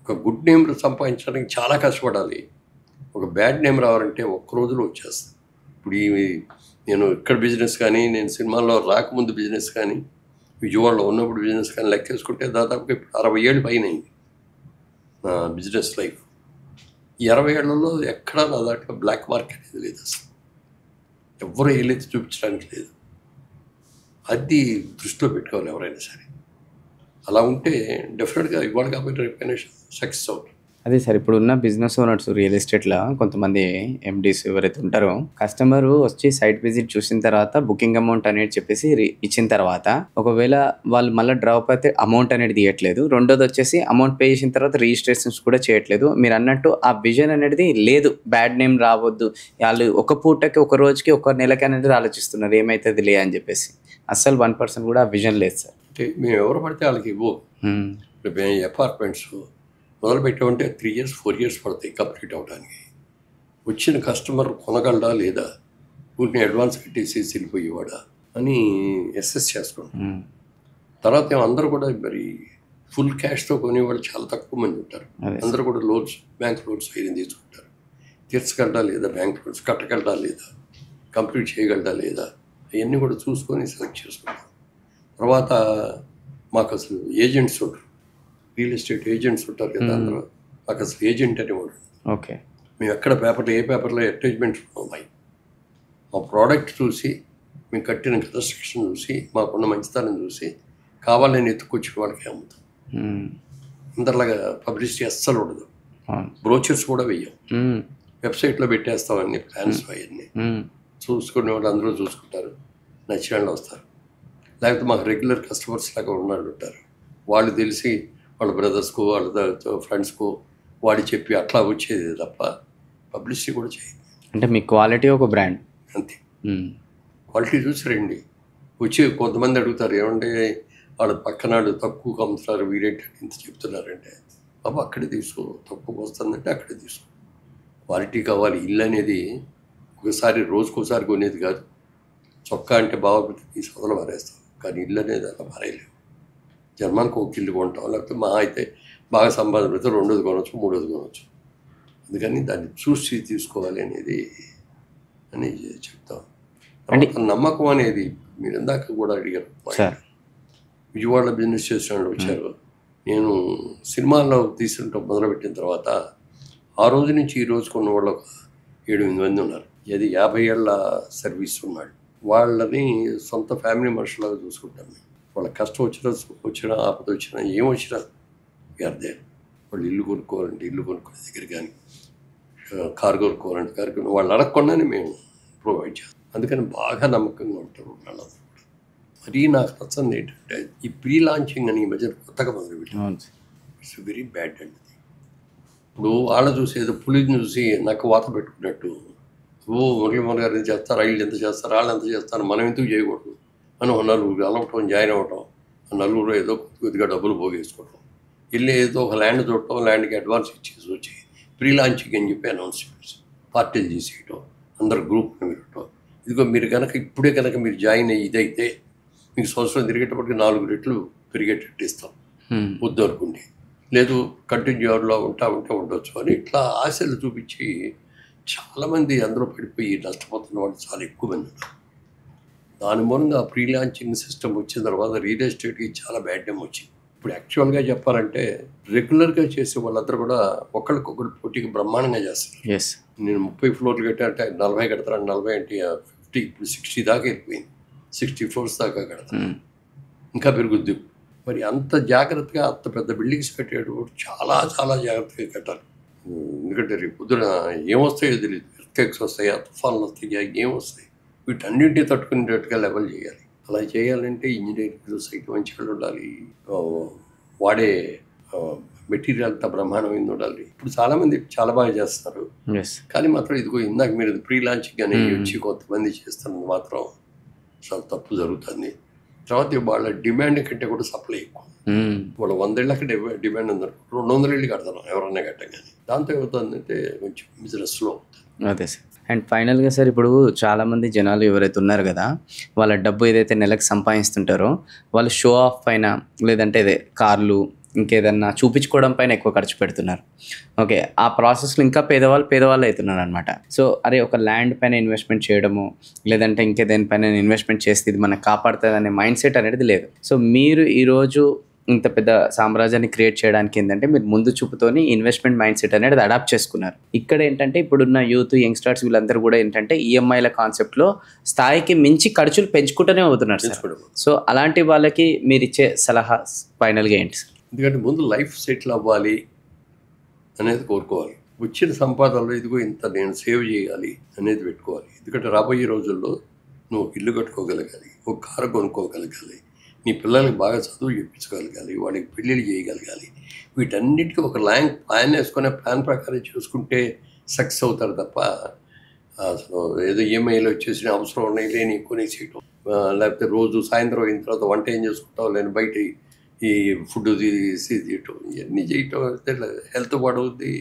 ఒక గుడ్ నేమ్ సంపాదించడానికి చాలా కష్టపడాలి. ఒక బ్యాడ్ నేమ్ రావాలంటే ఒక్క రోజులో వచ్చేస్తుంది. ఇప్పుడు నేను ఇక్కడ బిజినెస్ కానీ, నేను సినిమాల్లో రాకముందు బిజినెస్ కానీ, విజయవాడలో ఉన్నప్పుడు బిజినెస్ కానీ లెక్కేసుకుంటే దాదాపుగా ఇప్పుడు 60 ఏళ్ళు పైన అయింది నా బిజినెస్ లైఫ్. ఈ 60 ఏళ్లలో ఎక్కడా నా దాంట్లో బ్లాక్ మార్కెట్ అనేది లేదు, అసలు ఎవరు ఏలైతే చూపించడానికి లేదు. అది దృష్టిలో పెట్టుకోవాలి ఎవరైనా సరే. అలా ఉంటే డెఫినెట్గా ఇవాళ కాబట్టి రేపైనా సక్సెస్ అవుతుంది. అదే సార్, ఇప్పుడు ఉన్న బిజినెస్ ఓనర్స్ రియల్ ఎస్టేట్లో కొంతమంది ఎండీస్ ఎవరైతే ఉంటారో కస్టమర్ వచ్చి సైట్ విజిట్ చూసిన తర్వాత బుకింగ్ అమౌంట్ అనేది చెప్పేసి ఇచ్చిన తర్వాత ఒకవేళ వాళ్ళు మళ్ళీ డ్రాప్ అయితే అమౌంట్ అనేది తీయట్లేదు. రెండోది వచ్చేసి అమౌంట్ పే చేసిన తర్వాత రిజిస్ట్రేషన్స్ కూడా చేయట్లేదు. మీరు అన్నట్టు ఆ విజన్ అనేది లేదు, బ్యాడ్ నేమ్ రావద్దు, వాళ్ళు ఒక పూటకి ఒక రోజుకి ఒక నెలకి అనేది ఆలోచిస్తున్నారు ఏమైతుంది లే అని చెప్పేసి. అస్సలు 1% కూడా ఆ విజన్ లేదు సార్. అంటే మేము ఎవరు పడితే వాళ్ళకి ఇవ్వు. అపార్ట్మెంట్స్ మొదలుపెట్టామంటే 3 years 4 years పడతాయి కంప్లీట్ అవ్వడానికి. వచ్చిన కస్టమర్ కొనగలడా లేదా, ఊరిని అడ్వాన్స్ కట్టేసి వెళ్ళిపోయేవాడా అని ఎస్ఎస్ చేసుకుంటాం. తర్వాత ఏమో అందరూ కూడా మరి ఫుల్ క్యాష్తో కొనేవాళ్ళు చాలా తక్కువ మంది ఉంటారు. అందరూ కూడా లోన్స్, బ్యాంక్ లోన్స్ ఏదైనా తీసుకుంటారు. తీర్చగలడా లేదా, బ్యాంక్ లోన్స్ కట్టగలడా లేదా, కంప్లీట్ చేయగలడా లేదా, అవన్నీ కూడా చూసుకొని సెలెక్ట్ చేసుకుంటాం. తర్వాత మాకు అసలు ఏజెంట్స్ ఉంటారు, రియల్ ఎస్టేట్ ఏజెంట్స్ ఉంటారు కదా, అందరూ మాకు అసలు ఏజెంట్ అనేవాడు. ఓకే, మేము ఎక్కడ పేపర్లో ఏ పేపర్లో అడ్వర్టైజ్మెంట్ ఉన్నాయి, మా ప్రోడక్ట్ చూసి, మేము కట్టిన కన్స్ట్రక్షన్ చూసి, మాకున్న మంచితనం చూసి కావాలని ఎత్తుకొచ్చిన వాళ్ళకి అమ్ముతాం. అందరిలాగా పబ్లిసిటీ అస్సలు ఉండదు. బ్రోచర్స్ కూడా వెయ్యం, వెబ్సైట్లో పెట్టేస్తాం అన్ని ప్లాన్స్ అవన్నీ. చూసుకునే వాళ్ళు అందరూ చూసుకుంటారు, నచ్చిన వాళ్ళు వస్తారు. లేకపోతే మాకు రెగ్యులర్ కస్టమర్స్ లాగా ఉన్నాళ్ళు ఉంటారు, వాళ్ళు తెలిసి వాళ్ళ బ్రదర్స్కు, వాళ్ళ ఫ్రెండ్స్కు వాడి చెప్పి అట్లా వచ్చేది తప్ప పబ్లిసిటీ కూడా చేయదు. అంటే మీ క్వాలిటీ ఒక బ్రాండ్ అంతే. క్వాలిటీ చూసి రండి. వచ్చి కొంతమంది అడుగుతారు, ఏమంటే వాళ్ళ పక్కనాడు తక్కువ అమ్ముతున్నారు, వీరేంటి ఇంత చెప్తున్నారంటే, బాబు అక్కడే తీసుకో, తక్కువ వస్తుందంటే అక్కడే తీసుకో. క్వాలిటీ కావాలి. ఇల్లు అనేది ఒకసారి రోజుకోసారి కొనేది కాదు. చొక్కా అంటే బాగా ఈ సొదలు మారేస్తాం, కానీ ఇల్లు అనేది అలా మారేయలేవు. జన్మానికి ఒక ఇల్లు కొంటాం, లేకపోతే మా అయితే బాగా సంపాదన పెడితే రెండోది కొనవచ్చు, మూడోది కొనవచ్చు. అందుకని దాన్ని చూసి తీసుకోవాలి అనేది అని చెప్తాం. నమ్మకం అనేది మీరు ఇందాక కూడా అడిగారు. విజయవాడలో బిజినెస్ చేసిన వాళ్ళు వచ్చారు. నేను సినిమాల్లో తీసుకుంటూ మొదలుపెట్టిన తర్వాత ఆ రోజు నుంచి ఈ రోజు కొన్న వాళ్ళు ఒక 7-8 మంది ఉన్నారు. అది 50 ఏళ్ళ సర్వీస్ ఉన్నాడు. వాళ్ళని సొంత ఫ్యామిలీ మనుషులాగా చూసుకుంటాను నేను. వాళ్ళ కష్టం వచ్చినా ఆపద వచ్చినా ఏం వచ్చినా అదే. వాళ్ళు ఇల్లు కొనుక్కోవాలంటే ఇల్లు కొనుక్కునే దగ్గర కానీ, కారు కొనుక్కోవాలంటే కారు కొనుక్కో, వాళ్ళు అడగకుండానే మేము ప్రొవైడ్ చేస్తాం. అందుకని బాగా నమ్మకంగా ఉంటారు వాళ్ళందరూ. మరీ నాకు నచ్చంది ఏంటంటే ఈ ప్రీ లాంచింగ్ అని ఈ మధ్య కొత్తగా మొదలుపెట్టాను. ఇట్స్ వెరీ బ్యాడ్ అండి. ఇప్పుడు వాళ్ళ చూసి ఏదో పులిని చూసి నాకు వాత పెట్టుకున్నట్టు, మురళీమోహన్ గారు ఎంత చేస్తారు, వీళ్ళు ఎంత చేస్తారు, వాళ్ళు ఎంత చేస్తారు, మనం ఎందుకు చేయకూడదు అని నలుగురు అలవటం, జాయిన్ అవ్వటం, నలుగురు ఏదో కొద్దిగా డబ్బులు పోగేసుకోవటం, వెళ్ళి ఏదో ఒక ల్యాండ్ చూడటం, ల్యాండ్కి అడ్వాన్స్ ఇచ్చేసి వచ్చి ప్రీ లాంచింగ్ అని చెప్పి అనౌన్స్మెంట్స్ పార్టీలు చేసేయటం, అందరు గ్రూప్ని వినటం. ఇదిగో మీరు కనుక ఇప్పుడే కనుక మీరు జాయిన్ అయ్యి ఇదైతే మీకు సంవత్సరం తిరిగేటప్పటికి 4 రెట్లు పెరిగేటట్టు ఇస్తాం, వద్దు అనుకోండి, లేదు కంటిన్యూలో ఉంటే ఉండొచ్చు అని ఇట్లా ఆశలు చూపించి చాలామంది అందరూ పడిపోయి నష్టపోతున్న వాళ్ళు చాలా ఎక్కువ మంది ఉన్నారు. దాని మూలంగా ప్రీ లాంచింగ్ సిస్టమ్ వచ్చిన తర్వాత రియల్ ఎస్టేట్కి చాలా బ్యాడ్ నేమ్ వచ్చింది. ఇప్పుడు యాక్చువల్గా చెప్పాలంటే రెగ్యులర్గా చేసే వాళ్ళందరూ కూడా ఒకరికొకరు పోటీకి బ్రహ్మాండంగా చేస్తారు. నేను 30 ఫ్లోర్లు కట్టానంటే 40 కడతాను, 40 అంటే 50, ఇప్పుడు 60 దాకా వెళ్ళిపోయింది, 60 ఫ్లోర్స్ దాకా కడతాను, ఇంకా పెరుగుద్ది. మరి అంత జాగ్రత్తగా అంత పెద్ద బిల్డింగ్స్ కట్టేటప్పుడు చాలా చాలా జాగ్రత్తగా కట్టాలి. ఎందుకంటే రేపు పొద్దున ఏమొస్తాయో తెలియదు, ఎర్త్క్వేక్స్ వస్తాయా, తుఫాన్లు వస్తాయా, ఏమొస్తాయి, వీటన్నింటినీ తట్టుకునేటట్టుగా లెవెల్ చేయాలి. అలా చేయాలంటే ఇంజనీరింగ్ సైట్ మంచిగా ఉండాలి, వాడే మెటీరియల్ అంతా బ్రహ్మాండమైంది ఉండాలి. ఇప్పుడు చాలామంది చాలా బాగా చేస్తారు, కానీ మాత్రం ఇదిగో ఇందాక మీరు ప్రీ లాంచింగ్ అనేది వచ్చి కొంతమంది చేస్తున్నది మాత్రం చాలా తప్పు జరుగుతుంది. తర్వాత వాళ్ళ డిమాండ్ కంటే కూడా సప్లై ఎక్కువ. వాళ్ళు 100 ఏళ్ళకి డిమాండ్ ఉందనుకో, 200 ఏళ్ళు కడతారు ఎవరన్నా కట్టం. కానీ దాంతో ఏమవుతుందంటే కొంచెం బిజినెస్లో అవుతుంది. అదే సార్. అండ్ ఫైనల్గా సార్, ఇప్పుడు చాలామంది జనాలు ఎవరైతే ఉన్నారు కదా, వాళ్ళ డబ్బు ఏదైతే నెలకు సంపాదిస్తుంటారో వాళ్ళు షో ఆఫ్ పైన, లేదంటే ఇదే కార్లు ఇంకేదన్నా చూపించుకోవడం పైన ఎక్కువ ఖర్చు పెడుతున్నారు. ఓకే, ఆ ప్రాసెస్లో ఇంకా పేదవాళ్ళు అవుతున్నారు అనమాట. సో అరే ఒక ల్యాండ్ పైన ఇన్వెస్ట్మెంట్ చేయడము, లేదంటే ఇంకేదేనిపైన ఇన్వెస్ట్మెంట్ చేస్తే ఇది మనకు కాపాడుతుంది అనే మైండ్ సెట్ అనేది లేదు. సో మీరు ఈరోజు ఇంత పెద్ద సామ్రాజ్యాన్ని క్రియేట్ చేయడానికి ఏంటంటే మీరు ముందు చూపుతోని ఇన్వెస్ట్మెంట్ మైండ్ సెట్ అనేది అడాప్ట్ చేసుకున్నారు. ఇక్కడ ఏంటంటే ఇప్పుడున్న యూత్, యంగ్స్టర్స్ వీళ్ళందరూ కూడా ఏంటంటే ఈఎంఐల కాన్సెప్ట్లో స్థాయికి మించి ఖర్చులు పెంచుకుంటూనే అవుతున్నారు సార్. సో అలాంటి వాళ్ళకి మీరు ఇచ్చే సలహా ఫైనల్గా ఏంటి సార్? ఎందుకంటే ముందు లైఫ్ సెటిల్ అవ్వాలి అనేది కోరుకోవాలి. వచ్చిన సంపాదనలో ఇదిగో ఇంత నేను సేవ్ చేయాలి అనేది పెట్టుకోవాలి. ఎందుకంటే రాబోయే రోజుల్లో నువ్వు ఇల్లు కట్టుకోగలగాలి, ఒక కారు కొనుక్కోగలగాలి, నీ పిల్లలకి బాగా చదువు చెప్పించగలగాలి, వాడికి పెళ్ళిళ్ళు చేయగలగాలి. వీటన్నిటికీ ఒక ప్లాన్ వేసుకునే ప్లాన్ ప్రకారం చూసుకుంటే సక్సెస్ అవుతారు తప్ప అసలు ఏదో ఈఎంఐలో వచ్చేసిన అవసరం ఉన్నాయి లేని కొనేసేయటం, లేకపోతే రోజు సాయంత్రం అయిన తర్వాత వంట ఏం చేసుకుంటావు లేని బయట ఈ ఫుడ్ తీసి తీయటం, ఇవన్నీ చేయటం అయితే హెల్త్ పాడవుద్ది,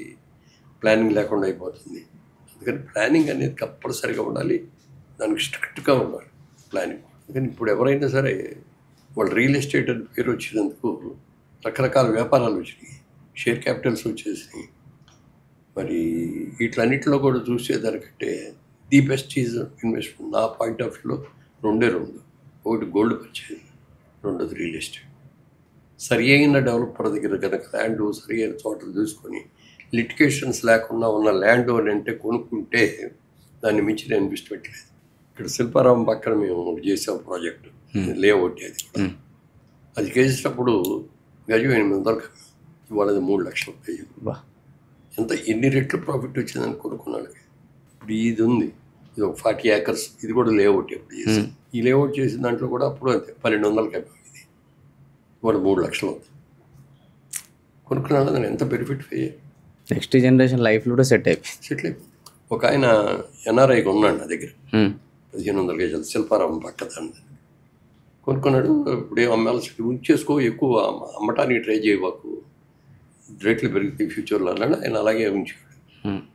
ప్లానింగ్ లేకుండా అయిపోతుంది. అందుకని ప్లానింగ్ అనేది కంపల్సరీగా ఉండాలి, దానికి స్ట్రిక్ట్గా ఉండాలి ప్లానింగ్. కానీ ఇప్పుడు ఎవరైనా సరే వాళ్ళు రియల్ ఎస్టేట్ అని పేరు వచ్చినందుకు రకరకాల వ్యాపారాలు వచ్చినాయి, షేర్ క్యాపిటల్స్ వచ్చేసినాయి. మరి వీటిలన్నింటిలో కూడా చూసేదానికంటే ది బెస్ట్ ఈజ్ ఇన్వెస్ట్మెంట్ నా పాయింట్ ఆఫ్ వ్యూలో రెండే రెండు. ఒకటి గోల్డ్ పర్చేజ్, రెండోది రియల్ ఎస్టేట్. సరి అయిన డెవలపర్ దగ్గర కనుక ల్యాండ్ సరి అయిన చోటలు చూసుకొని లిటికేషన్స్ లేకుండా ఉన్న ల్యాండ్ అని అంటే కొనుక్కుంటే దాన్ని మించిన ఇన్వెస్ట్మెంట్ లేదు. ఇక్కడ శిల్పారామం పక్కన మేము ఒకటి చేసాం ప్రాజెక్టు, లేఅవుట్. అది చేసేటప్పుడు గజం 800 ఇవాళ 3 లక్షలు పే. ఎంత ఎన్ని రెట్లు ప్రాఫిట్ వచ్చిందని కొనుక్కున్నాడు. ఇప్పుడు ఇది ఉంది, ఇది ఒక 40 acres, ఇది కూడా లేఅవుట్ ఎప్పుడు చేసాం. ఈ లేఅవుట్ చేసిన దాంట్లో కూడా అప్పుడు అంతే 1200 ఇది ఇవాళ 3 లక్షలు అవుతుంది. కొనుక్కున్నాడు, దాన్ని ఎంత బెనిఫిట్ పే. నెక్స్ట్ జనరేషన్ లైఫ్లో కూడా సెటిల్ అయిపోయింది. ఒక ఆయన ఎన్ఆర్ఐకి ఉన్నాడు నా దగ్గర, 1500 గజాలు శిల్పారామం పక్క దాన్ని కొనుక్కున్నాడు. ఇప్పుడు అమ్మాల్సి ఉంచేసుకో, ఎక్కువ అమ్మటానికి ట్రై చేయబాకు, రేట్లు పెరుగుతాయి ఫ్యూచర్లో అన్నాడు. ఆయన అలాగే ఉంచాడు.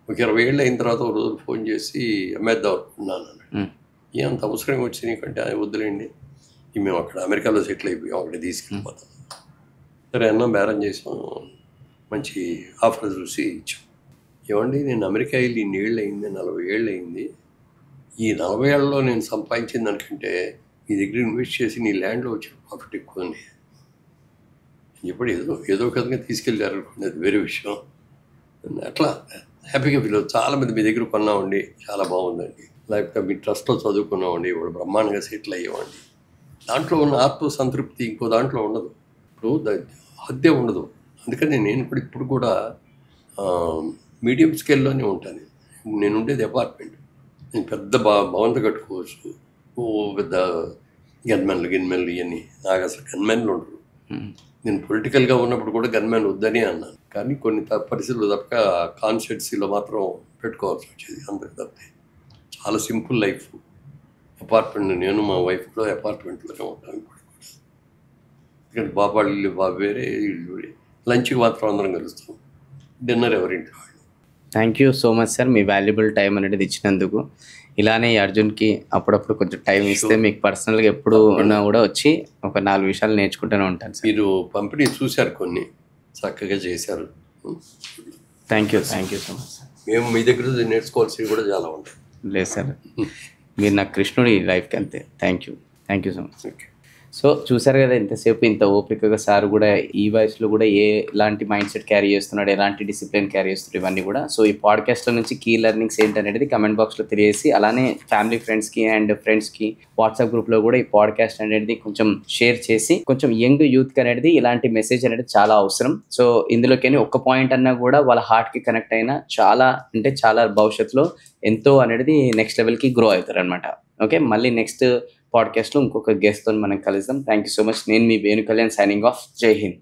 ఒక 20 ఏళ్ళు అయిన తర్వాత ఒక రోజు ఫోన్ చేసి అమ్మేద్దాం అనుకున్నాను అన్నాడు. అంత అవసరం వచ్చి నీకంటే వద్దులేండి, మేము అక్కడ అమెరికాలో సెటిల్ అయిపోయాం, అక్కడ తీసుకెళ్ళిపోతాం. సరే అన్న బేరం చేసాం, మంచి ఆఫర్ చూసి ఇచ్చాం. ఏమండి నేను అమెరికా వెళ్ళి 2 ఏళ్ళు అయింది, 40 ఏళ్ళు అయింది, ఈ 40 ఏళ్ళలో నేను సంపాదించిన దానికంటే నీ దగ్గర ఇన్వెస్ట్ చేసి నీ ల్యాండ్లో వచ్చిన ప్రాఫిట్ ఎక్కువ ఉంది. ఇప్పుడు ఏదో విధంగా తీసుకెళ్ళారు అనుకోండి, అది వేరే విషయం. అట్లా హ్యాపీగా ఫీల్ అవుతుంది. చాలామంది మీ దగ్గర కొన్నామండి, చాలా బాగుందండి, లేకపోతే మీ ట్రస్ట్లో చదువుకున్నామండి, ఇప్పుడు బ్రహ్మాండంగా సెటిల్ అయ్యామండి. దాంట్లో ఉన్న ఆత్మ సంతృప్తి ఇంకో దాంట్లో ఉండదు. ఇప్పుడు హద్దే ఉండదు. అందుకని నేను కూడా ఇప్పుడు కూడా మీడియం స్కేల్లోనే ఉంటాను. నేను ఉండేది అపార్ట్మెంట్, నేను పెద్ద భవంతి కట్టుకోవచ్చు, పెద్ద గన్మెన్లు ఇవన్నీ. నాకు అసలు గన్మెన్లు ఉండరు. నేను పొలిటికల్గా ఉన్నప్పుడు కూడా గన్మెన్ వద్దని అన్నాను, కానీ కొన్ని పరిస్థితులు తప్పక కాన్స్టిట్యున్సీలో మాత్రం పెట్టుకోవాల్సి వచ్చేది. అంతే తప్పితే చాలా సింపుల్ లైఫ్. అపార్ట్మెంట్, నేను మా వైఫ్ కూడా అపార్ట్మెంట్లోనే ఉంటాను ఇప్పుడు కూడా. ఎందుకంటే బాబాళ్ళు ఇల్లు బాబు వేరే, ఇల్లు వేరే. లంచ్కి మాత్రం అందరం కలుస్తాం, డిన్నర్ ఎవరింట్లో. Thank you so much sir, me valuable time అనేది ఇచ్చినందుకు. ఇలానే అర్జున్కి అప్పుడప్పుడు కొంచెం టైం ఇస్తే మీకు పర్సనల్గా ఎప్పుడు ఉన్నా కూడా వచ్చి ఒక 4 విషయాలు నేర్చుకుంటూనే ఉంటాను సార్. మీరు పంపిణీ చూశారు, కొన్ని చక్కగా చేశారు. Thank you so much sir. మేము మీ దగ్గర నేర్చుకోవాల్సినవి కూడా చాలా ఉంటాయి. లేదు సార్, మీరు నాకు కృష్ణుడి లైఫ్కి అంతే. Thank you so much. Okay. So చూసారు కదా, ఇంతసేపు ఇంత ఓపికగా సార్ కూడా ఈ వయసులో కూడా ఎలాంటి మైండ్ సెట్ క్యారీ చేస్తున్నాడు, ఎలాంటి డిసిప్లిన్ క్యారీ చేస్తున్నాడు, ఇవన్నీ కూడా. సో ఈ పాడ్కాస్ట్లో నుంచి కీ లెర్నింగ్స్ ఏంటనేది కమెంట్ బాక్స్లో తెలియజేసి, అలానే ఫ్యామిలీ ఫ్రెండ్స్కి అండ్ ఫ్రెండ్స్కి వాట్సాప్ గ్రూప్లో కూడా ఈ పాడ్కాస్ట్ అనేది కొంచెం షేర్ చేసి, కొంచెం యంగ్ యూత్కి అనేది ఇలాంటి మెసేజ్ అనేది చాలా అవసరం. సో ఇందులోకి ఒక్క పాయింట్ అన్నా కూడా వాళ్ళ హార్ట్కి కనెక్ట్ అయినా చాలా భవిష్యత్తులో ఎంతో అనేది నెక్స్ట్ లెవెల్కి గ్రో అవుతారు అనమాట. ఓకే, మళ్ళీ నెక్స్ట్ పాడ్కాస్ట్లో ఇంకొక గెస్ట్తో మనం కలుద్దాం. Thank you so much. నేను మీ వేణు కళ్యాణ్, సైనింగ్ ఆఫ్. జై హింద్.